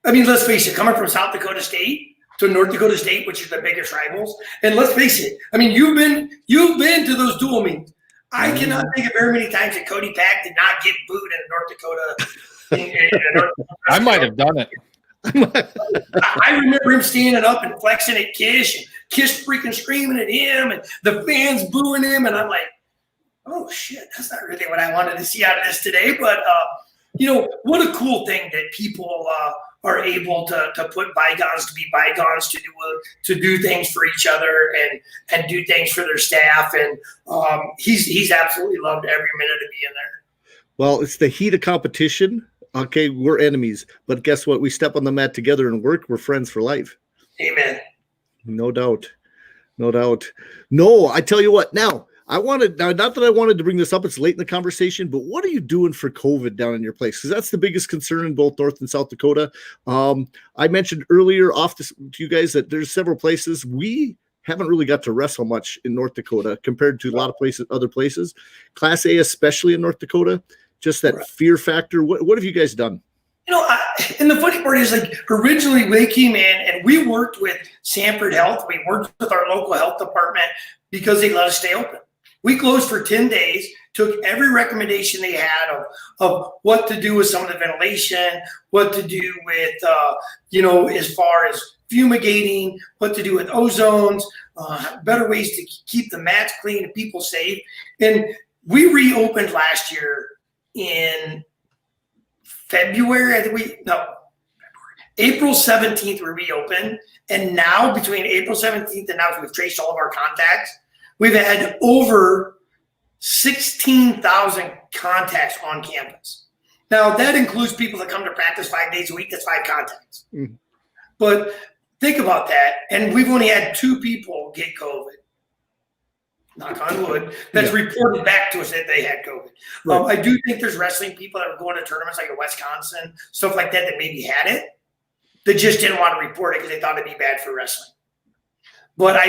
S3: mean, let's face it, coming from South Dakota State to North Dakota State, which are the biggest rivals, and let's face it, I mean, you've been to those dual meets. I cannot think of very many times that Cody Pack did not get booed in North Dakota.
S2: I might have done it.
S3: I remember him standing up and flexing at Kish, and Kish freaking screaming at him, and the fans booing him, and I'm like, oh shit, that's not really what I wanted to see out of this today. But what a cool thing that people are able to put bygones to be bygones, to do things for each other and do things for their staff. And he's absolutely loved every minute of being there.
S1: Well, it's the heat of competition. Okay, we're enemies, but guess what? We step on the mat together and work. We're friends for life.
S3: Amen.
S1: No doubt. No doubt. No, I tell you what, not that I wanted to bring this up, it's late in the conversation, but what are you doing for COVID down in your place? Because that's the biggest concern in both North and South Dakota. I mentioned earlier to you guys that there's several places we haven't really got to wrestle much in North Dakota compared to a lot of other places. Class A, especially in North Dakota, just that fear factor. What have you guys done?
S3: And the funny part is, like, originally they came in and we worked with Sanford Health. We worked with our local health department because they let us stay open. We closed for 10 days, took every recommendation they had of what to do with some of the ventilation, what to do with, as far as fumigating, what to do with ozones, better ways to keep the mats clean and people safe. And we reopened last year in February. April 17th we reopened. And now between April 17th and now, we've traced all of our contacts. We've had over 16,000 contacts on campus. Now, that includes people that come to practice 5 days a week. That's 5 contacts. Mm-hmm. But think about that. And we've only had 2 people get COVID. Knock on wood. That's reported back to us that they had COVID. Right. I do think there's wrestling people that were going to tournaments like in Wisconsin, stuff like that maybe had it. They just didn't want to report it because they thought it'd be bad for wrestling. But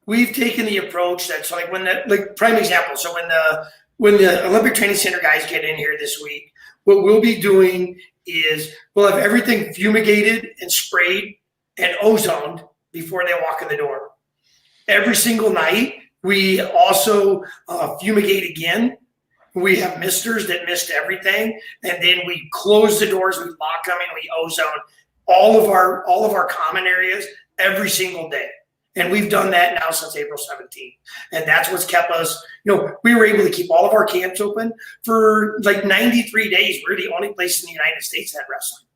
S3: we've taken the approach that's like prime example. So when the Olympic Training Center guys get in here this week, what we'll be doing is we'll have everything fumigated and sprayed and ozoned before they walk in the door. Every single night, we also fumigate again. We have misters that mist everything, and then we close the doors, we lock them, and we ozone all of our common areas every single day. And we've done that now since April 17th. And that's what's kept us, we were able to keep all of our camps open for like 93 days. We're the only place in the United States that had wrestling.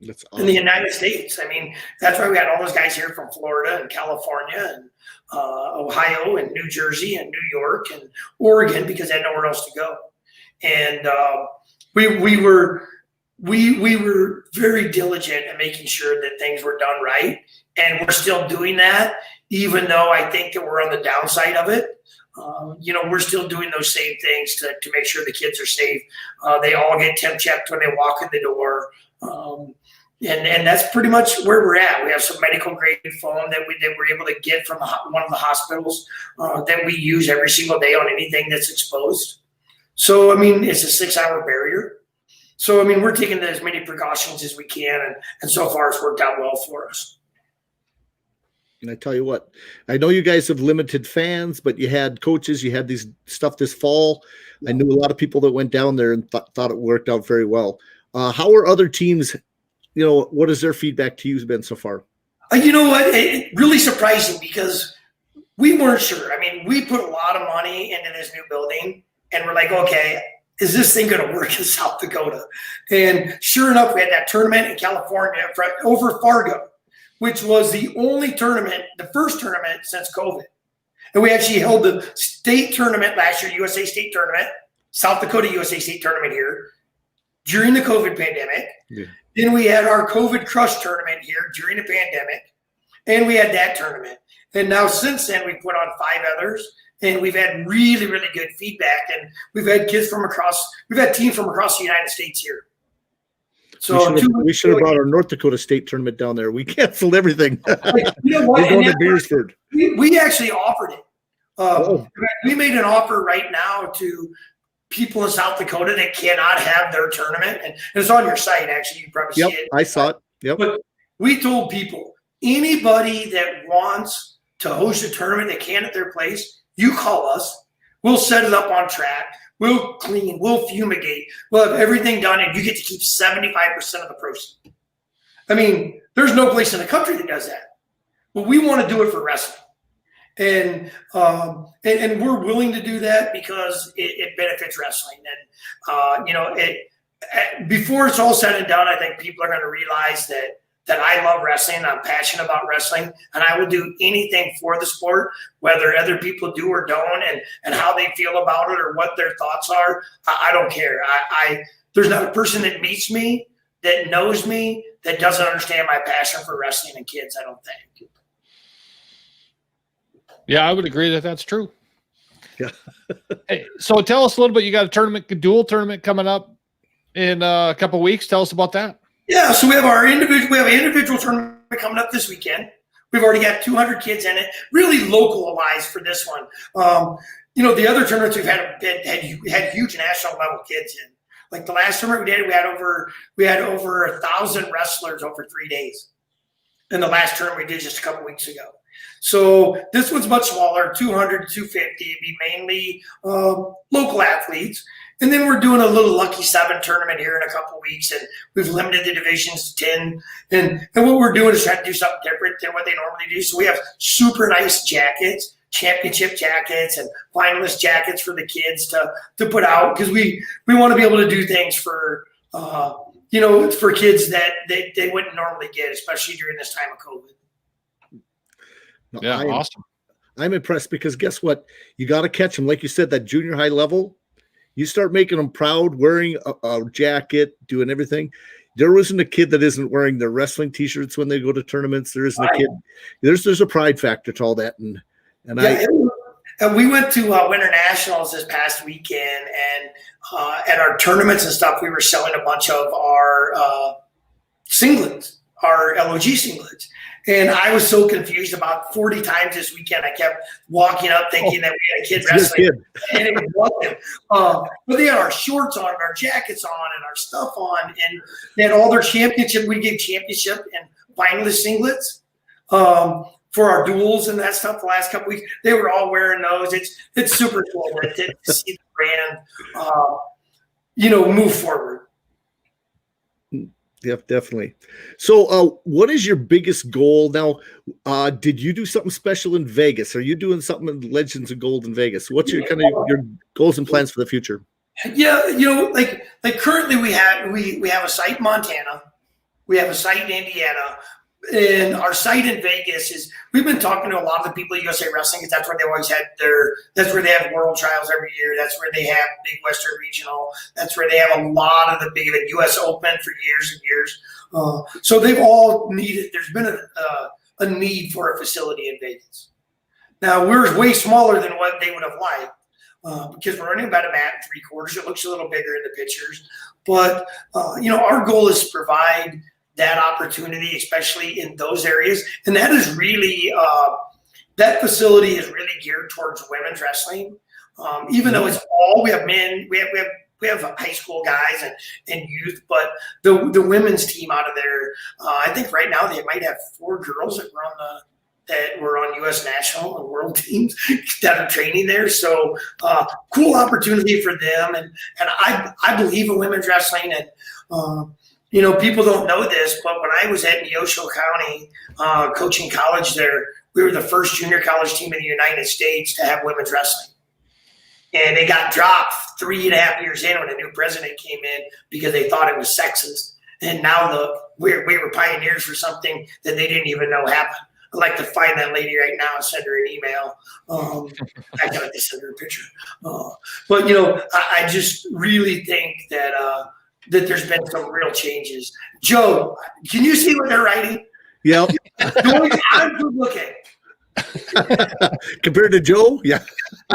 S1: That's awesome.
S3: In the United States. I mean, that's why we had all those guys here from Florida and California and Ohio and New Jersey and New York and Oregon because they had nowhere else to go. And we were very diligent in making sure that things were done right. And we're still doing that, even though I think that we're on the downside of it. We're still doing those same things to make sure the kids are safe. They all get temp checked when they walk in the door. And that's pretty much where we're at. We have some medical grade foam that we're able to get from one of the hospitals that we use every single day on anything that's exposed. So, I mean, it's a 6-hour barrier. So, I mean, we're taking as many precautions as we can. And so far it's worked out well for us.
S1: And I tell you what, I know you guys have limited fans, but you had coaches, you had these stuff this fall. I knew a lot of people that went down there and thought it worked out very well. How are other teams, what has their feedback to you been so far?
S3: You know what? It really surprising because we weren't sure. I mean, we put a lot of money into this new building and we're like, okay, is this thing going to work in South Dakota? And sure enough, we had that tournament in California over Fargo, which was the only tournament, the first tournament since COVID. And we actually held the state tournament last year, USA State Tournament, South Dakota USA State Tournament here during the COVID pandemic. Yeah. Then we had our COVID Crush tournament here during the pandemic, and we had that tournament. And now since then, we've put on 5 others, and we've had really, really good feedback. And we've had teams from across the United States here. So
S1: we should have brought our North Dakota State tournament down there. We canceled everything.
S3: You know what?
S1: We're going to Beersford.
S3: We actually offered it. We made an offer right now to people in South Dakota that cannot have their tournament. And it's on your site, actually. You probably see it.
S1: I saw it. Yep.
S3: But we told people, anybody that wants to host a tournament that can at their place, you call us. We'll set it up on track. We'll clean, we'll fumigate, we'll have everything done, and you get to keep 75% of the proceeds. I mean, there's no place in the country that does that. But we want to do it for wrestling. And we're willing to do that because it benefits wrestling. And, before it's all said and done, I think people are going to realize that I love wrestling. I'm passionate about wrestling, and I will do anything for the sport, whether other people do or don't, and how they feel about it or what their thoughts are. I don't care. There's not a person that meets me, that knows me, that doesn't understand my passion for wrestling and kids, I don't think.
S2: Yeah, I would agree that that's true.
S1: Yeah.
S2: Hey, so tell us a little bit. You got a dual tournament coming up in a couple of weeks. Tell us about that.
S3: Yeah, so we have an individual tournament coming up this weekend. We've already got 200 kids in it, really localized for this one. The other tournaments we've had huge national level kids in. Like the last tournament we did, we had over 1,000 wrestlers over 3 days. And the last tournament we did just a couple weeks ago. So this one's much smaller, 200 to 250. It'd be mainly local athletes. And then we're doing a little Lucky 7 tournament here in a couple of weeks, and we've limited the divisions to 10. And what we're doing is trying to do something different than what they normally do. So we have super nice jackets, championship jackets, and finalist jackets for the kids to put out, because we want to be able to do things for for kids that they wouldn't normally get, especially during this time of COVID.
S2: Yeah, awesome.
S1: I'm impressed because guess what? You got to catch them. Like you said, that junior high level, you start making them proud, wearing a jacket, doing everything. There isn't a kid that isn't wearing their wrestling T-shirts when they go to tournaments. There isn't a kid. There's a pride factor to all that. And
S3: we went to Winter Nationals this past weekend, and at our tournaments and stuff, we were selling a bunch of our singlets, our L.O.G singlets. And I was so confused about 40 times this weekend. I kept walking up thinking that we had a kid wrestling, and it wasn't. But they had our shorts on, our jackets on, and our stuff on, and they had all their championship. We gave championship and finalist singlets for our duels and that stuff the last couple weeks. They were all wearing those. It's super cool to see the brand, move forward.
S1: Yeah, definitely. So what is your biggest goal now? Did you do something special in Vegas? Are you doing something in Legends of Gold in Vegas? What's your your goals and plans for the future?
S3: Yeah, like currently we have a site in Montana, we have a site in Indiana, and our site in Vegas we've been talking to a lot of the people at USA Wrestling, because that's where they always had that's where they have world trials every year. That's where they have big Western Regional. That's where they have a lot of the big US Open for years and years. So they've all needed, there's been a need for a facility in Vegas. Now we're way smaller than what they would have liked, because we're running about a mat and 3/4. It looks a little bigger in the pictures, but our goal is to provide that opportunity, especially in those areas. And that is really, that facility is really geared towards women's wrestling. Even though it's we have men, we have high school guys and youth, but the women's team out of there, I think right now they might have 4 girls that were on U.S. national and world teams that are training there. So cool opportunity for them. And I believe in women's wrestling, and people don't know this, but when I was at Neosho County coaching college there, we were the first junior college team in the United States to have women's wrestling. and they got dropped 3.5 years in when a new president came in because they thought it was sexist. And now look, we were pioneers for something that they didn't even know happened. I'd like to find that lady right now and send her an email. I gotta just send her a picture. But I just really think that that there's been some real changes. Joe, can you see what they're writing?
S1: Yeah.
S3: I'm good looking.
S1: Compared to Joe, yeah.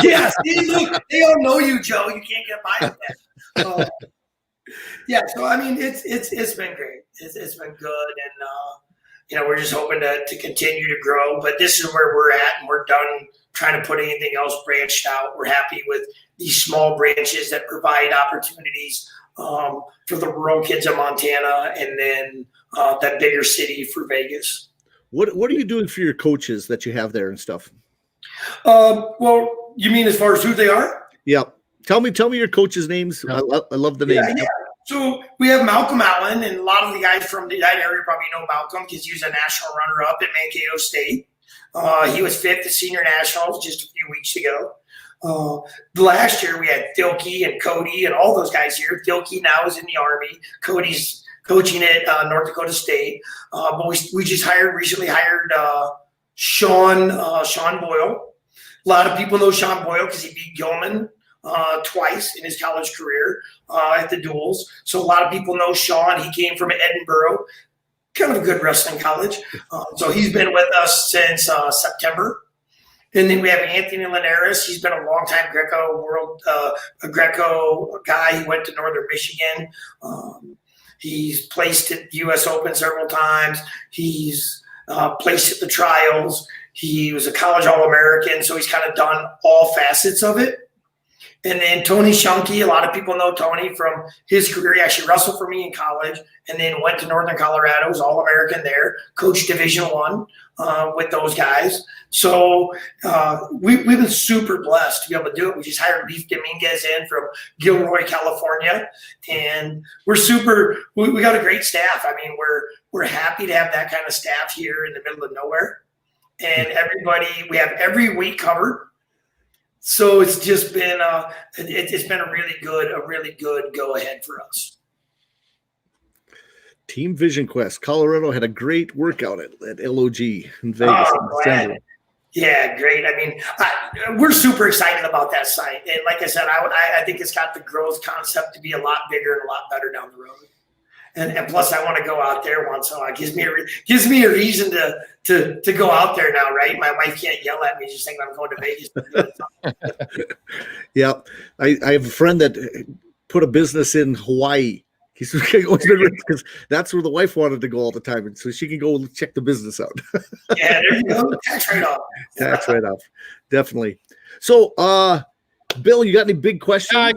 S3: Yes, look, they all know you, Joe. You can't get by with that. Yeah, so I mean, it's been great. It's been good, and we're just hoping to continue to grow. But this is where we're at, and we're done trying to put anything else branched out. We're happy with these small branches that provide opportunities for the rural kids of Montana, and then that bigger city for Vegas.
S1: What are you doing for your coaches that you have there and stuff?
S3: Well, you mean as far as who they are?
S1: Yeah. Tell me your coaches' names.
S2: Yeah.
S1: I love the names.
S3: Yeah. So we have Malcolm Allen, and a lot of the guys from that area probably know Malcolm because he was a national runner-up at Mankato State. He was 5th at Senior Nationals just a few weeks ago. Last year we had Thilke and Cody and all those guys here. Thilke now is in the Army. Cody's coaching at North Dakota State. But we just recently hired Sean Boyle. A lot of people know Sean Boyle because he beat Gilman twice in his college career at the duels. So a lot of people know Sean. He came from Edinburgh, kind of a good wrestling college. So he's been with us since September. And then we have Anthony Linares. He's been a longtime Greco guy. He went to Northern Michigan. He's placed at the U.S. Open several times. He's placed at the trials. He was a college All-American, so he's kind of done all facets of it. And then Tony Shunke, a lot of people know Tony from his career. He actually wrestled for me in college and then went to Northern Colorado, was All-American there, coached Division I with those guys. So we've been super blessed to be able to do it. We just hired Leif Dominguez in from Gilroy, California, and we got a great staff. I mean, we're happy to have that kind of staff here in the middle of nowhere. And we have every week covered. So it's just been it's been a really good go ahead for us.
S1: Team Vision Quest, Colorado had a great workout at L.O.G. in Vegas in December.
S3: Yeah, great. I mean, we're super excited about that site, and like I said, I think it's got the growth concept to be a lot bigger and a lot better down the road. And plus, I want to go out there once in a while. Gives me a reason to go out there now, right? My wife can't yell at me just saying I'm going to Vegas.
S1: Yeah, I have a friend that put a business in Hawaii. He's always been because that's where the wife wanted to go all the time, and so she can go check the business out.
S3: Yeah, there you go. Tax write-off.
S1: Tax write-off, definitely. So, Bill, you got any big questions?
S2: I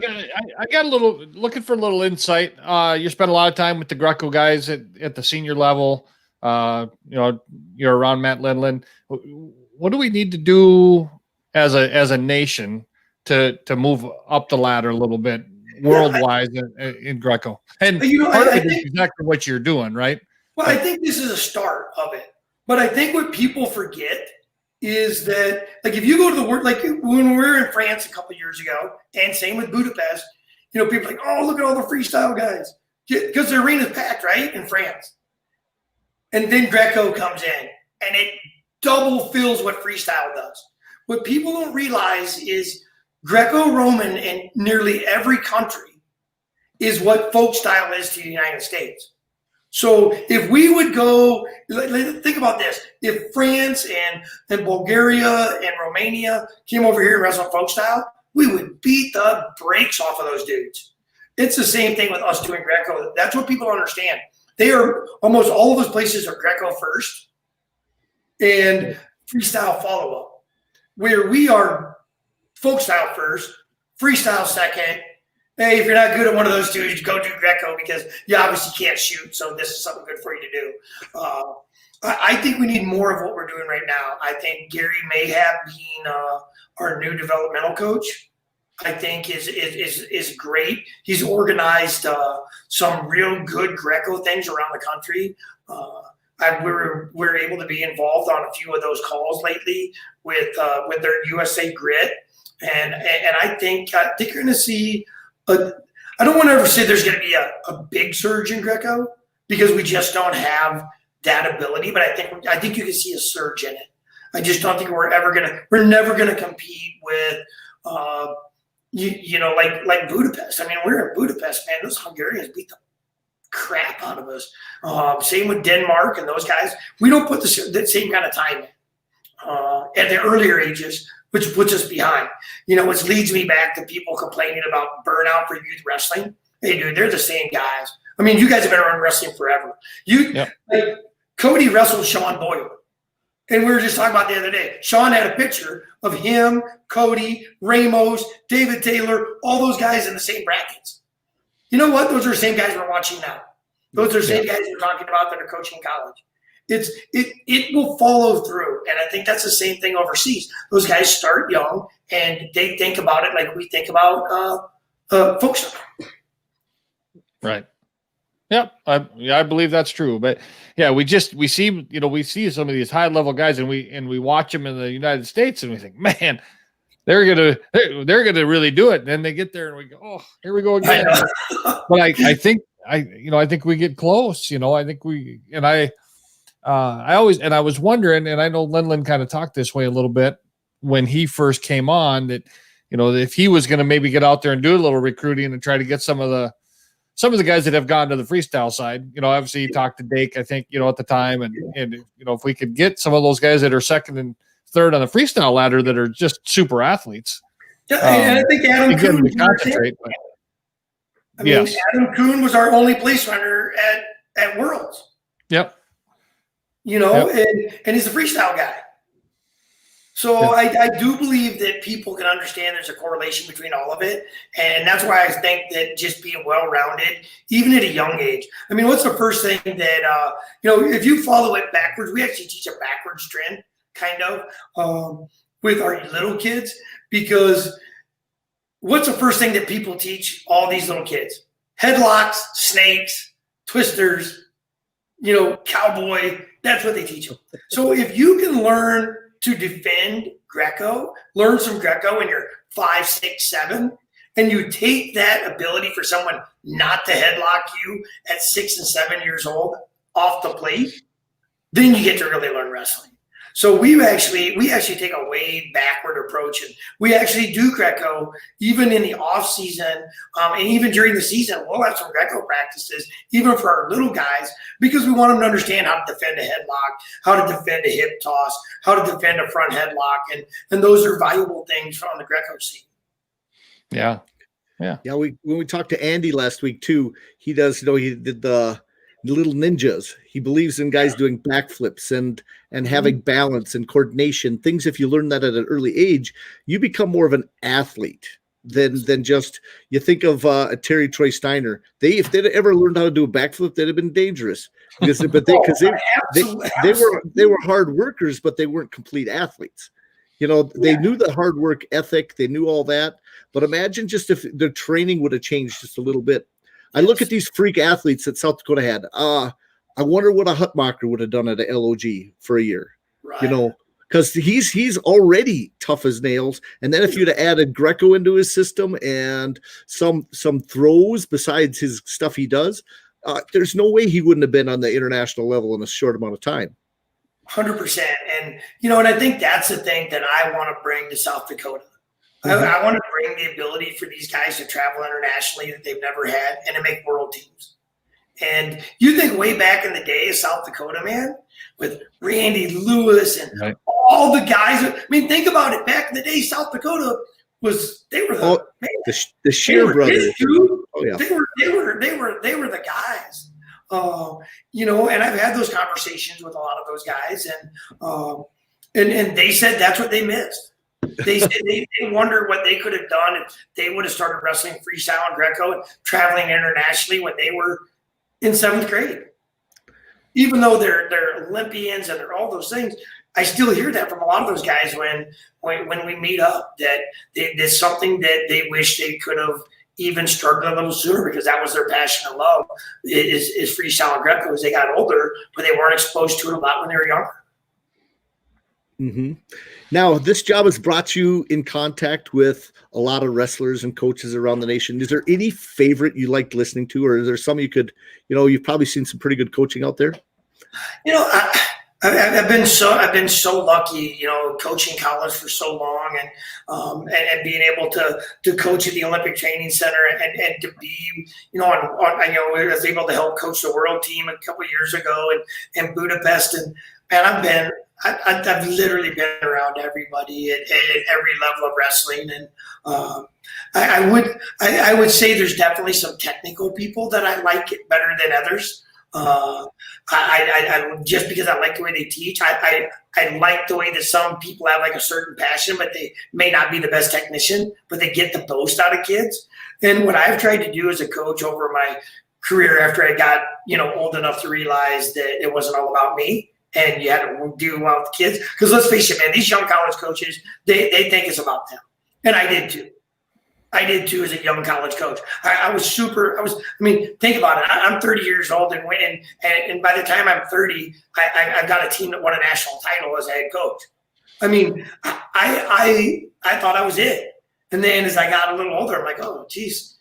S2: got looking for a little insight. You spent a lot of time with the Greco guys at the senior level. You're around Matt Lindland. What do we need to do as a nation to move up the ladder a little bit worldwide in Greco? And part of it is exactly what you're doing, right?
S3: Well, I think this is a start of it. But I think what people forget is that, like, if you go to the world, like when we were in France a couple of years ago, and same with Budapest, people are like, oh, look at all the freestyle guys. Because the arena's packed, right, in France. And then Greco comes in, and it double fills what freestyle does. What people don't realize is Greco-Roman in nearly every country is what folk style is to the United States. So if we would go, think about this. If France and Bulgaria and Romania came over here and wrestled folk style, we would beat the brakes off of those dudes. It's the same thing with us doing Greco. That's what people don't understand. Almost all of those places are Greco first and freestyle follow-up, where we are folk style first, freestyle second. Hey, if you're not good at one of those two, you go do Greco because you obviously can't shoot. So this is something good for you to do. I think we need more of what we're doing right now. I think Gary Mayhab being our new developmental coach, I think is great. He's organized some real good Greco things around the country. We're able to be involved on a few of those calls lately with their USA Grit. And I think you're going to see I don't want to ever say there's going to be a big surge in Greco because we just don't have that ability. But I think you can see a surge in it. I just don't think we're never going to compete with, like Budapest. I mean, we're in Budapest, man. Those Hungarians beat the crap out of us. Same with Denmark and those guys. We don't put the same kind of time in at the earlier ages, which puts us behind. Which leads me back to people complaining about burnout for youth wrestling. Hey, dude, they're the same guys. I mean, you guys have been around wrestling forever. Like Cody wrestled Sean Boyle. And we were just talking about the other day. Sean had a picture of him, Cody, Ramos, David Taylor, all those guys in the same brackets. You know what? Those are the same guys we're watching now. Those are the same guys we're talking about that are coaching college. It will follow through. And I think that's the same thing overseas. Those guys start young and they think about it like we think about folk soccer.
S2: Right. Yep. I believe that's true. But yeah, we see some of these high level guys and we watch them in the United States and we think, man, they're gonna really do it. And then they get there and we go, oh, here we go again. But I think we get close. I think I was wondering, and I know Lindland kind of talked this way a little bit when he first came on, that if he was going to maybe get out there and do a little recruiting and try to get some of the guys that have gone to the freestyle side. Obviously he talked to Dake, I think, at the time, and if we could get some of those guys that are second and third on the freestyle ladder that are just super athletes.
S3: Yeah, and I think Adam Kuhn Adam Kuhn was our only place runner at Worlds.
S2: Yep.
S3: And he's a freestyle guy. So I do believe that people can understand there's a correlation between all of it. And that's why I think that just being well-rounded, even at a young age. I mean, what's the first thing that, if you follow it backwards, we actually teach a backwards trend kind of with our little kids, because what's the first thing that people teach all these little kids? Headlocks, snakes, twisters, cowboy. That's what they teach them. So if you can learn to defend Greco, learn some Greco when you're 5, 6, 7, and you take that ability for someone not to headlock you at 6 and 7 years old off the plate, then you get to really learn wrestling. So we actually take a way backward approach, and we actually do Greco even in the off season, and even during the season. We'll have some Greco practices even for our little guys, because we want them to understand how to defend a headlock, how to defend a hip toss, how to defend a front headlock, and those are valuable things from the Greco scene.
S2: Yeah.
S1: When we talked to Andy last week too, he does. He did the little ninjas. He believes in guys doing backflips and having balance and coordination. Things, if you learn that at an early age, you become more of an athlete than just, you think of Terry Troy Steiner. If they'd ever learned how to do a backflip, they'd have been dangerous because they were hard workers, but they weren't complete athletes. They knew the hard work ethic, they knew all that, but imagine just if their training would have changed just a little bit. I look at these freak athletes that South Dakota had. I wonder what a Hutmacher would have done at a L.O.G. for a year,
S3: right.
S1: Because he's already tough as nails. And then if you'd have added Greco into his system and some throws besides his stuff he does, there's no way he wouldn't have been on the international level in a short amount of time.
S3: 100%. And, and I think that's the thing that I want to bring to South Dakota. I want to bring the ability for these guys to travel internationally that they've never had and to make world teams. And you think way back in the day of South Dakota, man, with Randy Lewis and all the guys. I mean, think about it. Back in the day, South Dakota they were
S1: the Shear brothers.
S3: They were the guys. And I've had those conversations with a lot of those guys, and they said that's what they missed. They said they wonder what they could have done if they would have started wrestling freestyle and Greco and traveling internationally when they were in 7th grade. Even though they're Olympians and they're all those things, I still hear that from a lot of those guys when we meet up, that there's something that they wish they could have even started a little sooner, because that was their passion and love is freestyle and Greco as they got older, but they weren't exposed to it a lot when they were younger.
S1: Mm-hmm. Now, this job has brought you in contact with a lot of wrestlers and coaches around the nation. Is there any favorite you liked listening to, or is there some you could, you've probably seen some pretty good coaching out there?
S3: I've been so lucky, coaching college for so long, and being able to coach at the Olympic Training Center, and to be, I was able to help coach the world team a couple of years ago in Budapest, and I've literally been around everybody at every level of wrestling, and I would say there's definitely some technical people that I like better than others. I just because I like the way they teach. I like the way that some people have like a certain passion, but they may not be the best technician, but they get the most out of kids. And what I've tried to do as a coach over my career, after I got old enough to realize that it wasn't all about me, and you had to do well with the kids. Because let's face it, man, these young college coaches, they think it's about them, and I did too. I did too as a young college coach. Think about it. I'm 30 years old, and by the time I'm 30, I've got a team that won a national title as a head coach. I thought I was it. And then as I got a little older, I'm like, oh, geez,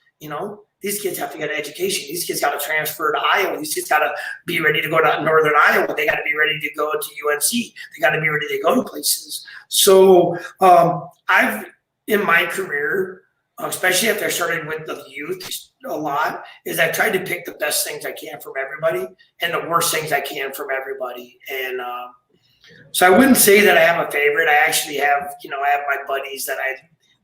S3: these kids have to get an education. These kids got to transfer to Iowa. These kids got to be ready to go to Northern Iowa. They got to be ready to go to UNC. They got to be ready to go to places. So I've, in my career, especially after I started with the youth a lot, is I tried to pick the best things I can from everybody and the worst things I can from everybody. And so I wouldn't say that I have a favorite. I actually have, I have my buddies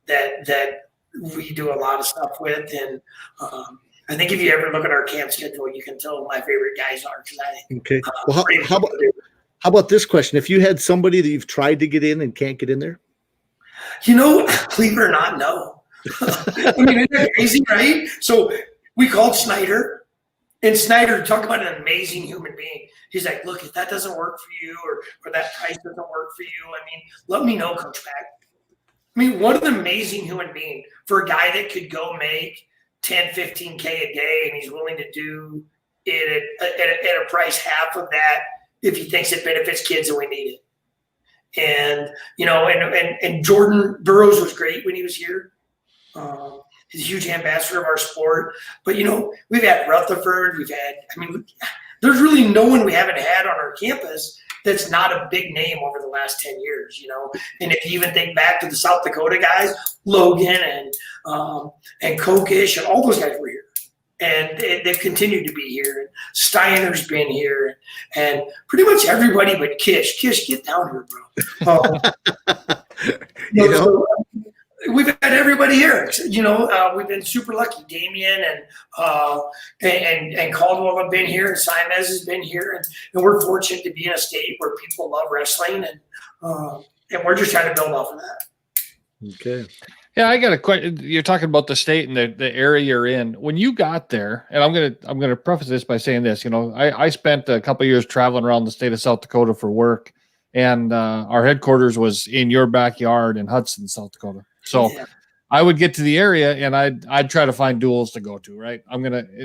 S3: that we do a lot of stuff with. And I think if you ever look at our camp schedule, you can tell who my favorite guys are.
S1: Okay. Well, how about this question? If you had somebody that you've tried to get in and can't get in there?
S3: Believe it or not, no. Isn't that crazy, right? So we called Snyder, and Snyder, talk about an amazing human being. He's like, look, if that doesn't work for you, or that price doesn't work for you, let me know, Coach Pack. What an amazing human being for a guy that could go make 10, 15K a day, and he's willing to do it at a price half of that if he thinks it benefits kids and we need it. And, and Jordan Burroughs was great when he was here. He's a huge ambassador of our sport. But, we've had Rutherford. There's really no one we haven't had on our campus that's not a big name over the last 10 years, And if you even think back to the South Dakota guys, Logan and Kokish and all those guys were here. And they've continued to be here. And Steiner's been here. And pretty much everybody but Kish. Kish, get down here, bro. We've had everybody here. We've been super lucky. Damien and Caldwell have been here, and Simez has been here, and we're fortunate to be in a state where people love wrestling, and we're just trying to build off of that.
S1: Okay.
S2: Yeah, I got a question. You're talking about the state and the area you're in. When you got there, and I'm gonna preface this by saying this. I spent a couple of years traveling around the state of South Dakota for work, and our headquarters was in your backyard in Hudson, South Dakota. So I would get to the area and I'd try to find duels to go to, right?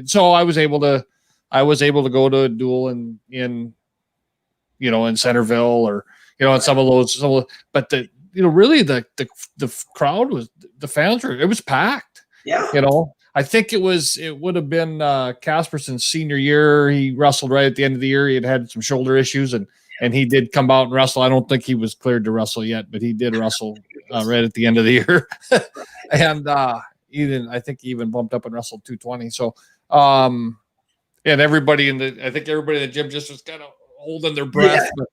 S2: So I was able to go to a duel in Centerville or, in some of those, but really the crowd the fans it was packed.
S3: Yeah.
S2: I think it would have been Casperson's senior year. He wrestled right at the end of the year. He had some shoulder issues and he did come out and wrestle. I don't think he was cleared to wrestle yet, but he did wrestle right at the end of the year. And I think he even bumped up and wrestled 220. So, and everybody in the gym just was kind of holding their breath. Yeah.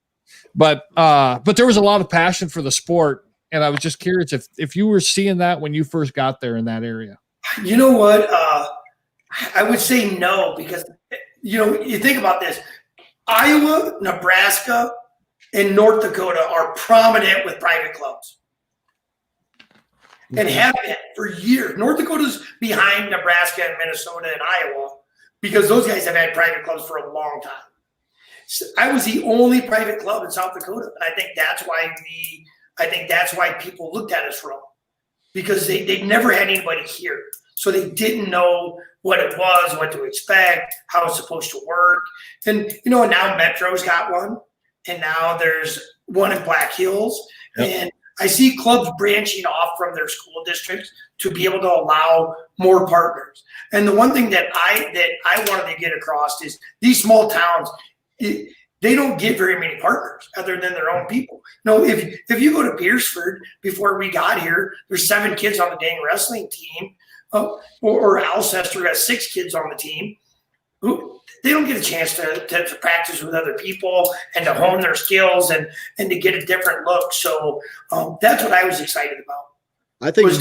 S2: But there was a lot of passion for the sport. And I was just curious if you were seeing that when you first got there in that area.
S3: You know what? I would say no, because, you think about this. Iowa, Nebraska, and North Dakota are prominent with private clubs and have been for years. North Dakota's behind Nebraska and Minnesota and Iowa because those guys have had private clubs for a long time. So I was the only private club in South Dakota, and I think that's why people looked at us wrong, because they never had anybody here. So they didn't know what it was, what to expect, how it's supposed to work. And, now Metro's got one, and now there's one in Black Hills. Yep. And I see clubs branching off from their school districts to be able to allow more partners. And the one thing that I wanted to get across is these small towns, they don't get very many partners other than their own people. No, if you go to Beersford, before we got here, there's 7 kids on the dang wrestling team, or Alcester has 6 kids on the team. Who they don't get a chance to practice with other people and to hone their skills and to get a different look. So that's what I was excited about.
S1: I think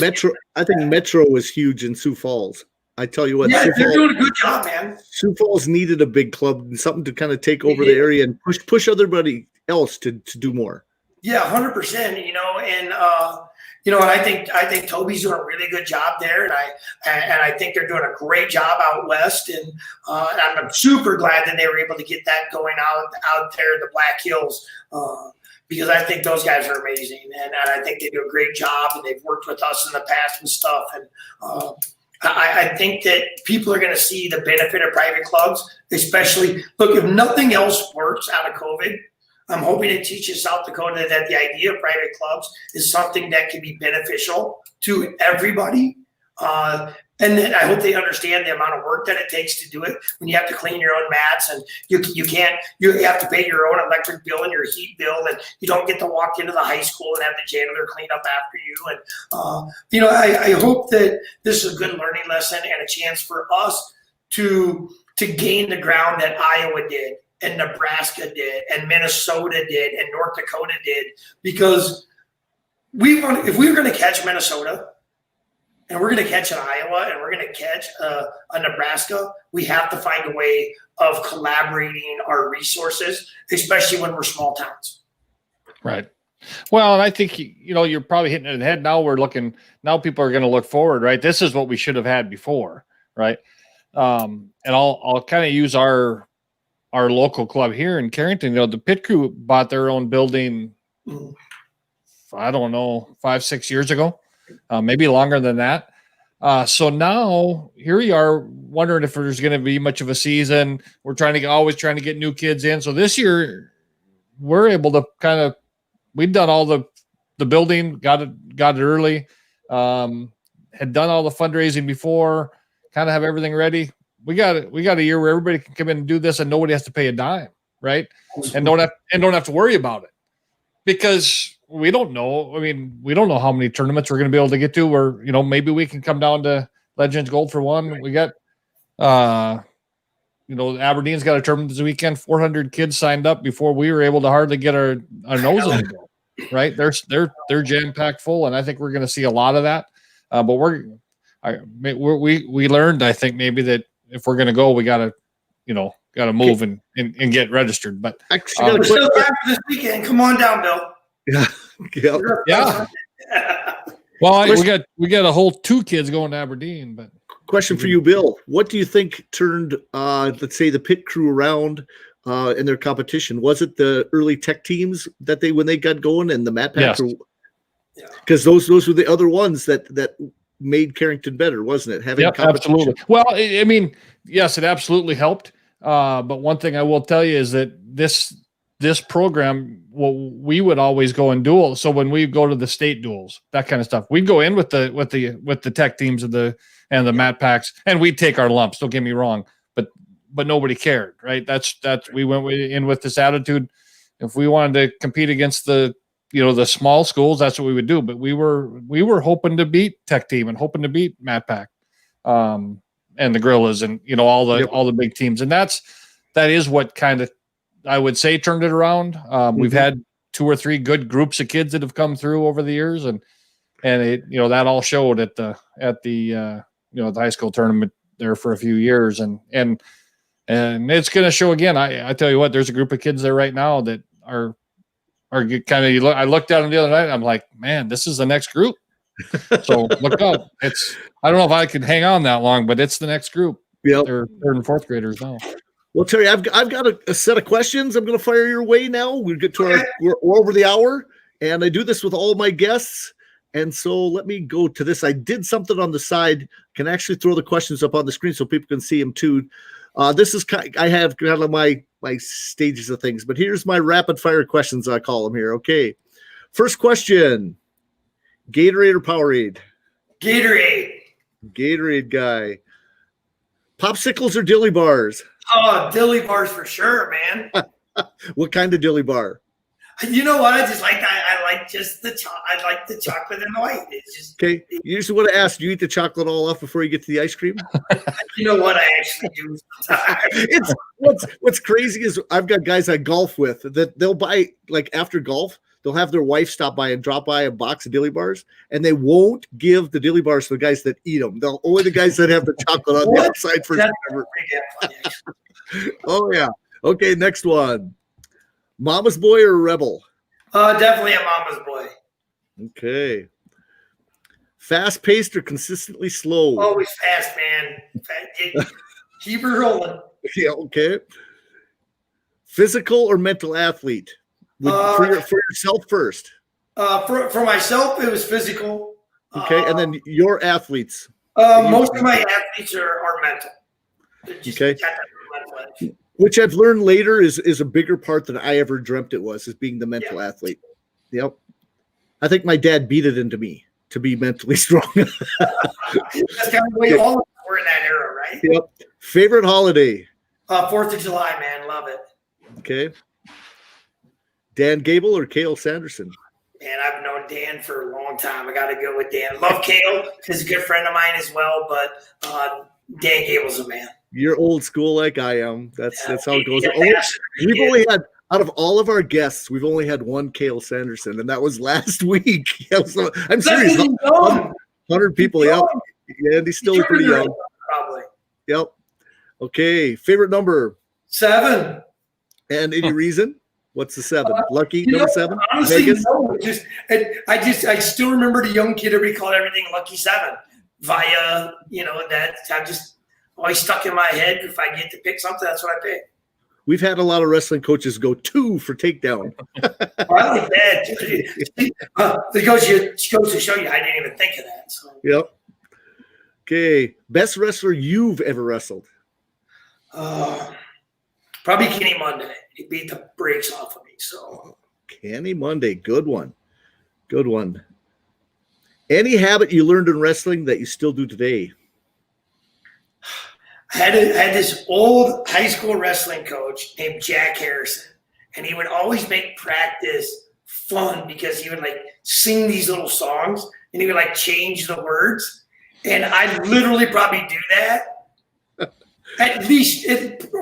S1: Metro was huge in Sioux Falls. I tell you what,
S3: yeah, they're doing a good job, man.
S1: Sioux Falls needed a big club and something to kind of take over the area and push everybody else to do more.
S3: Yeah, 100%. And I think Toby's doing a really good job there, and I think they're doing a great job out west. And I'm super glad that they were able to get that going out there in the Black Hills. Because I think those guys are amazing, and I think they do a great job, and they've worked with us in the past and stuff. And I think that people are going to see the benefit of private clubs, especially. Look, if nothing else works out of COVID, I'm hoping it teaches South Dakota that the idea of private clubs is something that can be beneficial to everybody. And then I hope they understand the amount of work that it takes to do it. When you have to clean your own mats, and you have to pay your own electric bill and your heat bill, and you don't get to walk into the high school and have the janitor clean up after you. And I hope that this is a good learning lesson and a chance for us to gain the ground that Iowa did, and Nebraska did, and Minnesota did, and North Dakota did, because if we were going to catch Minnesota, and we're going to catch an Iowa, and we're going to catch a Nebraska, we have to find a way of collaborating our resources, especially when we're small towns. Right.
S2: Well, and I think, you're probably hitting it in the head. Now people are going to look forward, right? This is what we should have had before, right? And I'll kind of use our local club here in Carrington. The Pit Crew bought their own building, I don't know, 5-6 years ago. Maybe longer than that. So now here we are wondering if there's going to be much of a season. We're always trying to get new kids in. So this year we're able to we've done all the building, got it early, had done all the fundraising before, kind of have everything ready. We got a year where everybody can come in and do this, and nobody has to pay a dime, right? And don't have to worry about it, because we don't know. I mean, we don't know how many tournaments we're going to be able to get to, or, maybe we can come down to Legends Gold for one. Right. We got, Aberdeen's got a tournament this weekend. 400 kids signed up before we were able to hardly get our nose in the door. Right? They're jam packed full, and I think we're going to see a lot of that. But we learned, I think, maybe that if we're going to go, we got to move and get registered. But
S3: we're still time for this weekend. Come on down, Bill.
S1: Yeah.
S2: Well, we got a whole 2 kids going to Aberdeen. But
S1: question for you, Bill: what do you think turned, let's say, the Pit Crew around in their competition? Was it the early tech teams that when they got going, and the Mat Pack?
S2: Yes.
S1: Because those were the other ones that made Carrington better, wasn't it? Having
S2: absolutely. Well, I mean, yes, it absolutely helped. But one thing I will tell you is that this program, we would always go in dual. So when we go to the state duels, that kind of stuff, we'd go in with the tech teams and the Mat Packs, and we'd take our lumps. Don't get me wrong, but nobody cared, right? That's we went in with this attitude. If we wanted to compete against the small schools, that's what we would do. But we were hoping to beat tech team and hoping to beat Mat Pack, and the Gorillas, and all the big teams, and that is what kind of, I would say, turned it around. We've had 2 or 3 good groups of kids that have come through over the years, and it, that all showed at the the high school tournament there for a few years, and it's going to show again. I tell you what, there's a group of kids there right now that are kind of. I looked at them the other night, and I'm like, man, this is the next group. So look out! I don't know if I could hang on that long, but it's the next group.
S1: Yeah,
S2: they're 3rd and 4th graders now.
S1: Well, Terry, I've got a set of questions I'm going to fire your way now. We'll get to we're over the hour, and I do this with all my guests. And so let me go to this. I did something on the side. Can actually throw the questions up on the screen so people can see them too. This is I have kind of my stages of things, but here's my rapid fire questions. I call them here. Okay. First question: Gatorade or Powerade?
S3: Gatorade.
S1: Gatorade guy. Popsicles or dilly bars?
S3: Oh, dilly bars for sure, man.
S1: What kind of dilly bar?
S3: You know what? I just like that. I like just I like the chocolate and the white. It's just
S1: Okay. You usually want to ask, do you eat the chocolate all off before you get to the ice cream?
S3: You know what? I actually do sometimes.
S1: What's crazy is I've got guys I golf with that they'll buy, like after golf, they'll have their wife stop by and drop by a box of dilly bars, and they won't give the dilly bars to the guys that eat them. They'll only the guys that have the chocolate on the outside for forever. Oh yeah. Okay, next one. Mama's boy or rebel?
S3: Definitely a mama's boy.
S1: Okay. Fast paced or consistently slow?
S3: Always fast, man. Keep her rolling.
S1: Yeah, okay. Physical or mental athlete? For yourself first.
S3: For myself, it was physical.
S1: Okay, and then your athletes.
S3: Most of my athletes are mental.
S1: Okay. Which I've learned later is a bigger part than I ever dreamt it was, is being the mental athlete. Yep. I think my dad beat it into me to be mentally strong.
S3: That's kind of the way all of us were in that era, right?
S1: Yep. Favorite holiday?
S3: 4th of July, man. Love it.
S1: Okay. Dan Gable or Cale Sanderson?
S3: Man, I've known Dan for a long time. I got to go with Dan. Love Cale. He's a good friend of mine as well, but Dan Gable's a man.
S1: You're old school like I am. That's how it goes.
S3: Yeah,
S1: We've only had, out of all of our guests, we've only had one Cale Sanderson, and that was last week. So, I'm serious. 100 people. Yep. Yeah, and he's still pretty young.
S3: Probably.
S1: Yep. Okay. Favorite number?
S3: 7.
S1: And any reason? What's the 7? Lucky number 7?
S3: Honestly,
S1: Vegas?
S3: no. I still remember the young kid. Everybody called everything Lucky 7 via, that I'm just always stuck in my head. If I get to pick something, that's what I pick.
S1: We've had a lot of wrestling coaches go 2 for takedown.
S3: I like that. It goes to show you I didn't even think of that. So.
S1: Yep. Okay. Best wrestler you've ever wrestled?
S3: Probably Kenny Monday. He beat the brakes off of me. So
S1: Kenny Monday. Good one. Good one. Any habit you learned in wrestling that you still do today?
S3: I had this old high school wrestling coach named Jack Harrison, and he would always make practice fun because he would sing these little songs, and he would change the words. And I literally probably do that at least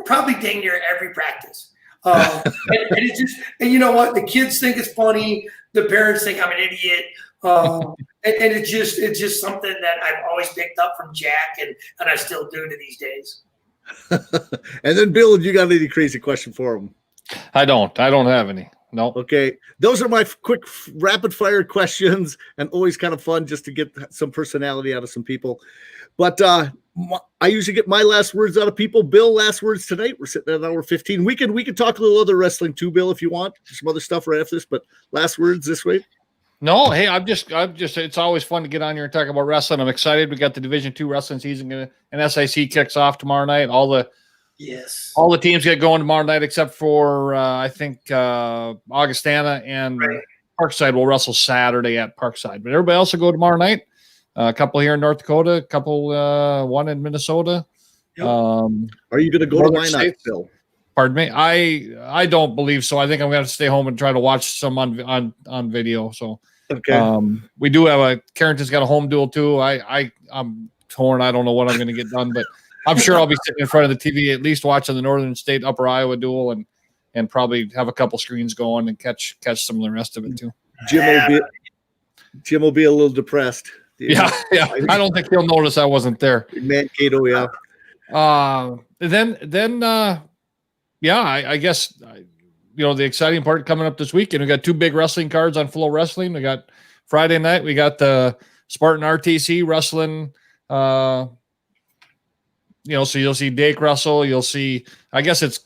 S3: probably dang near every practice. And it's just, and you know what? The kids think it's funny. The parents think I'm an idiot. And it's just something that I've always picked up from Jack, and I still do to these days.
S1: And then, Bill, you got any crazy question for him?
S2: I don't have any. No.
S1: Okay. Those are my quick rapid fire questions, and always kind of fun just to get some personality out of some people. But I usually get my last words out of people. Bill, last words tonight. We're sitting at hour 15. We can talk a little other wrestling too, Bill, if you want. Some other stuff right after this, but last words this way.
S2: No, hey, I'm just. It's always fun to get on here and talk about wrestling. I'm excited. We got the Division II wrestling season, and SIC kicks off tomorrow night. All the teams get going tomorrow night, except for I think Augustana and Parkside will wrestle Saturday at Parkside. But everybody else will go tomorrow night. A couple here in North Dakota, a couple one in Minnesota.
S1: Yep. Are you going to go to Minot, Bill?
S2: Pardon me. I don't believe so. I think I'm going to stay home and try to watch some on video. So
S1: okay.
S2: We do have Carrington's got a home duel too. I'm torn. I don't know what I'm going to get done, but I'm sure I'll be sitting in front of the TV at least watching the Northern State Upper Iowa duel and probably have a couple screens going and catch some of the rest of it too.
S1: Jim will be a little depressed.
S2: Yeah. I don't think he'll notice I wasn't there.
S1: Mankato, yeah.
S2: I guess the exciting part coming up this weekend. We got 2 big wrestling cards on Flow Wrestling. We got Friday night. We got the Spartan RTC wrestling. So you'll see Dake wrestle. You'll see. I guess it's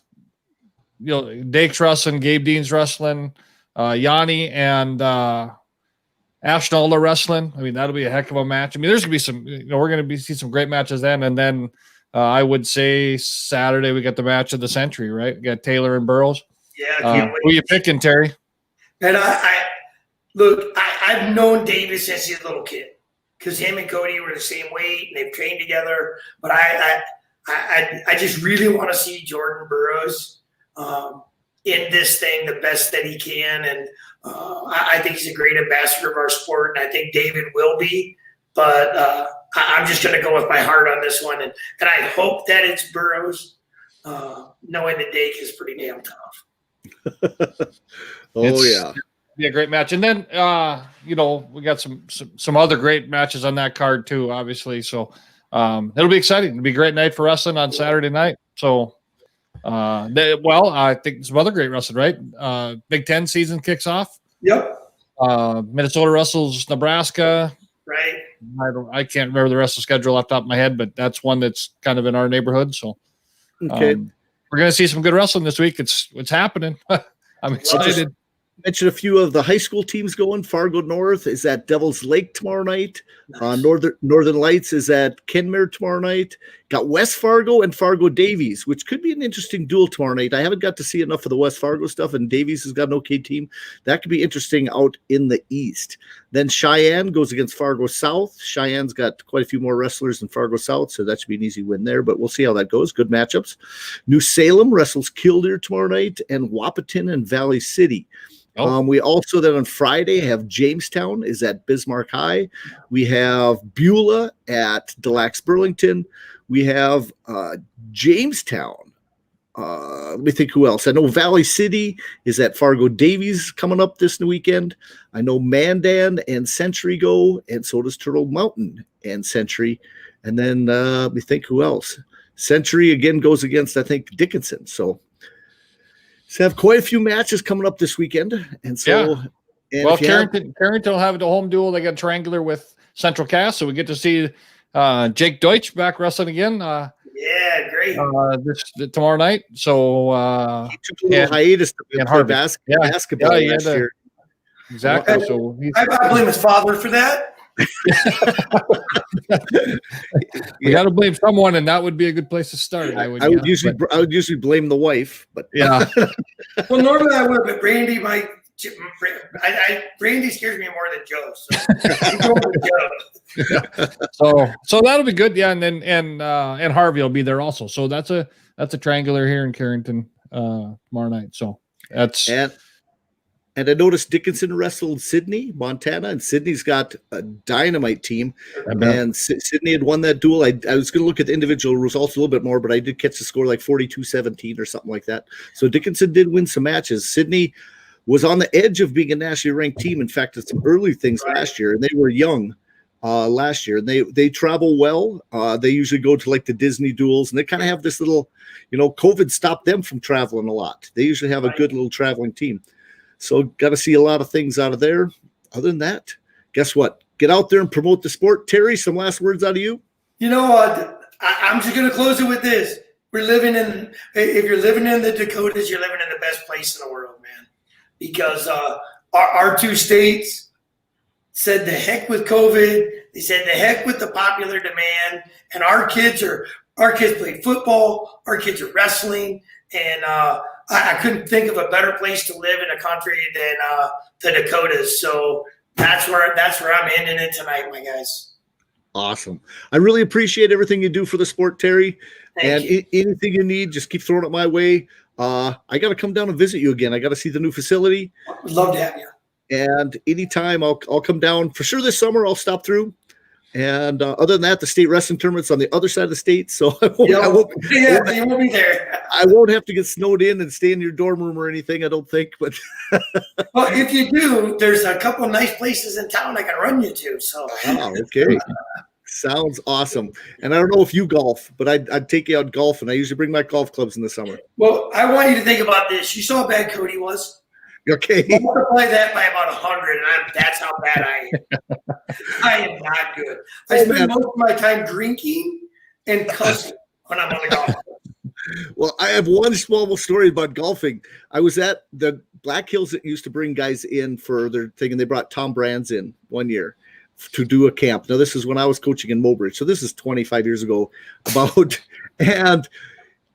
S2: Dake's wrestling, Gabe Dean's wrestling, Yanni and Ashnalda wrestling. I mean, that'll be a heck of a match. I mean, there's gonna be some. We're gonna see some great matches then, and then. I would say Saturday we got the match of the century, right? We got Taylor and Burroughs.
S3: Yeah.
S2: Who you picking, Terry?
S3: And Look, I've known David since he's a little kid because him and Cody were the same weight and they've trained together. But I just really want to see Jordan Burroughs in this thing the best that he can. And I think he's a great ambassador of our sport, and I think David will be. But I'm just going to go with my heart on this one. And I hope that it's Burroughs, knowing that Dake is pretty damn tough.
S1: Yeah.
S2: Be a great match. And then, we got some other great matches on that card too, obviously. So it'll be exciting. It'll be a great night for wrestling on Saturday night. So, I think some other great wrestling, right? Big Ten season kicks off.
S3: Yep.
S2: Minnesota wrestles Nebraska.
S3: Right.
S2: I can't remember the rest of the schedule off the top of my head, but that's one that's kind of in our neighborhood. So,
S1: okay.
S2: We're going to see some good wrestling this week. It's happening. I'm excited.
S1: Mention a few of the high school teams going. Fargo North is at Devil's Lake tomorrow night. Nice. Northern Lights is at Kenmare tomorrow night. Got West Fargo and Fargo Davies, which could be an interesting duel tomorrow night. I haven't got to see enough of the West Fargo stuff, and Davies has got an okay team. That could be interesting out in the East. Then Cheyenne goes against Fargo South. Cheyenne's got quite a few more wrestlers than Fargo South, so that should be an easy win there, but we'll see how that goes. Good matchups. New Salem wrestles Killdeer tomorrow night, and Wapaton and Valley City. We also then on Friday have Jamestown is at Bismarck High. We have Beulah at Des Lacs Burlington. We have Jamestown. Let me think who else. I know Valley City is at Fargo Davies coming up this weekend. I know Mandan and Century go, and so does Turtle Mountain and Century. And then let me think who else. Century again goes against, I think, Dickinson. So have quite a few matches coming up this weekend. And so,
S2: Carrington will have the home duel. They got triangular with Central Cass, so we get to see Jake Deutsch back wrestling again.
S3: Great.
S2: Tomorrow night. So
S1: he took a little hiatus to play basketball last year.
S2: Exactly. So
S3: I blame his father for that.
S2: You got to blame someone, and that would be a good place to start. I would
S1: usually blame the wife, but
S2: yeah.
S3: Well, normally I would, but Brandy might. Brandy scares me more than Joe.
S2: So that'll be good. Yeah, and then and Harvey will be there also. So that's a triangular here in Carrington tomorrow night. So that's.
S1: And I noticed Dickinson wrestled Sydney, Montana, and Sydney's got a dynamite team. And Sydney had won that duel. I was going to look at the individual results a little bit more, but I did catch the score like 42-17 or something like that. So Dickinson did win some matches. Sydney was on the edge of being a nationally ranked team. In fact, it's some early things last year, and they were young last year. And they travel well. They usually go to like the Disney duels, and they kind of have this little, COVID stopped them from traveling a lot. They usually have a good little traveling team. So got to see a lot of things out of there. Other than that, guess what? Get out there and promote the sport. Terry, some last words out of you?
S3: I'm just going to close it with this. If you're living in the Dakotas, you're living in the best place in the world, man. Because our two states said the heck with COVID. They said the heck with the popular demand. And our kids play football. Our kids are wrestling. And I couldn't think of a better place to live in a country than the Dakotas. So that's where I'm ending it tonight, my guys.
S1: Awesome. I really appreciate everything you do for the sport, Terry.
S3: Thank you.
S1: Anything you need, just keep throwing it my way. I got to come down and visit you again. I got to see the new facility.
S3: Would love to have you.
S1: And anytime I'll come down for sure this summer. I'll stop through. And other than that, the state wrestling tournament's on the other side of the state, so you won't be there. I won't have to get snowed in and stay in your dorm room or anything, I don't think. But
S3: well, if you do, there's a couple of nice places in town I can run you to. So
S1: okay, sounds awesome. And I don't know if you golf, but I'd take you out golfing. I usually bring my golf clubs in the summer.
S3: Well, I want you to think about this. You saw how bad Cody was.
S1: Okay.
S3: Multiply that by about 100, and that's how bad I am. I am not good. I spend most of my time drinking and cussing when I'm on the golf course.
S1: Well, I have one small story about golfing. I was at the Black Hills that used to bring guys in for their thing, and they brought Tom Brands in one year to do a camp. Now, this is when I was coaching in Mobridge, so this is 25 years ago. And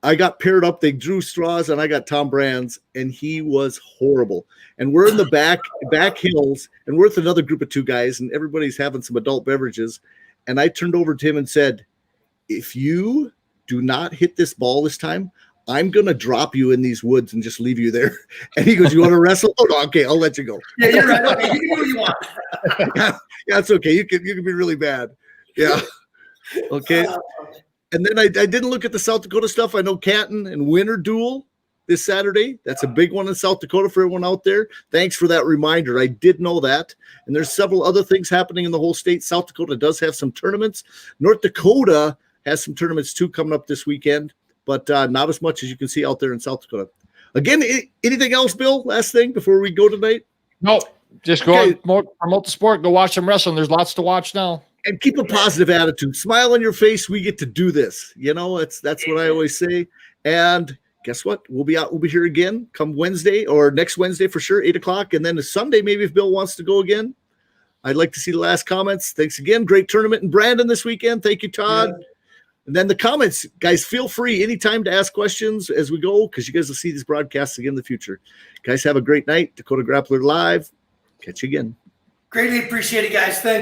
S1: I got paired up. They drew straws, and I got Tom Brands, and he was horrible. And we're in the back hills, and we're with another group of 2 guys, and everybody's having some adult beverages. And I turned over to him and said, if you do not hit this ball this time, I'm going to drop you in these woods and just leave you there. And he goes, you want to wrestle? Oh, no, okay, I'll let you go.
S3: Yeah, you're right. Okay, you can do what you want.
S1: Yeah, it's okay. You can be really bad. Yeah. Okay. And then I didn't look at the South Dakota stuff. I know Canton and Winter Duel this Saturday. That's a big one in South Dakota for everyone out there. Thanks for that reminder. I did know that. And there's several other things happening in the whole state. South Dakota does have some tournaments. North Dakota has some tournaments too coming up this weekend, but not as much as you can see out there in South Dakota. Again, anything else, Bill? Last thing before we go tonight?
S2: No, just go promote the sport. Go watch some wrestling. There's lots to watch now.
S1: And keep a positive attitude. Smile on your face. We get to do this. You know, that's what I always say. And guess what? We'll be here again come Wednesday or next Wednesday for sure, 8:00. And then a Sunday, maybe if Bill wants to go again. I'd like to see the last comments. Thanks again. Great tournament in Brandon this weekend. Thank you, Todd. Yeah. And then the comments, guys, feel free anytime to ask questions as we go, because you guys will see these broadcasts again in the future. Guys, have a great night. Dakota Grappler Live. Catch you again.
S3: Greatly appreciate it, guys. Thanks.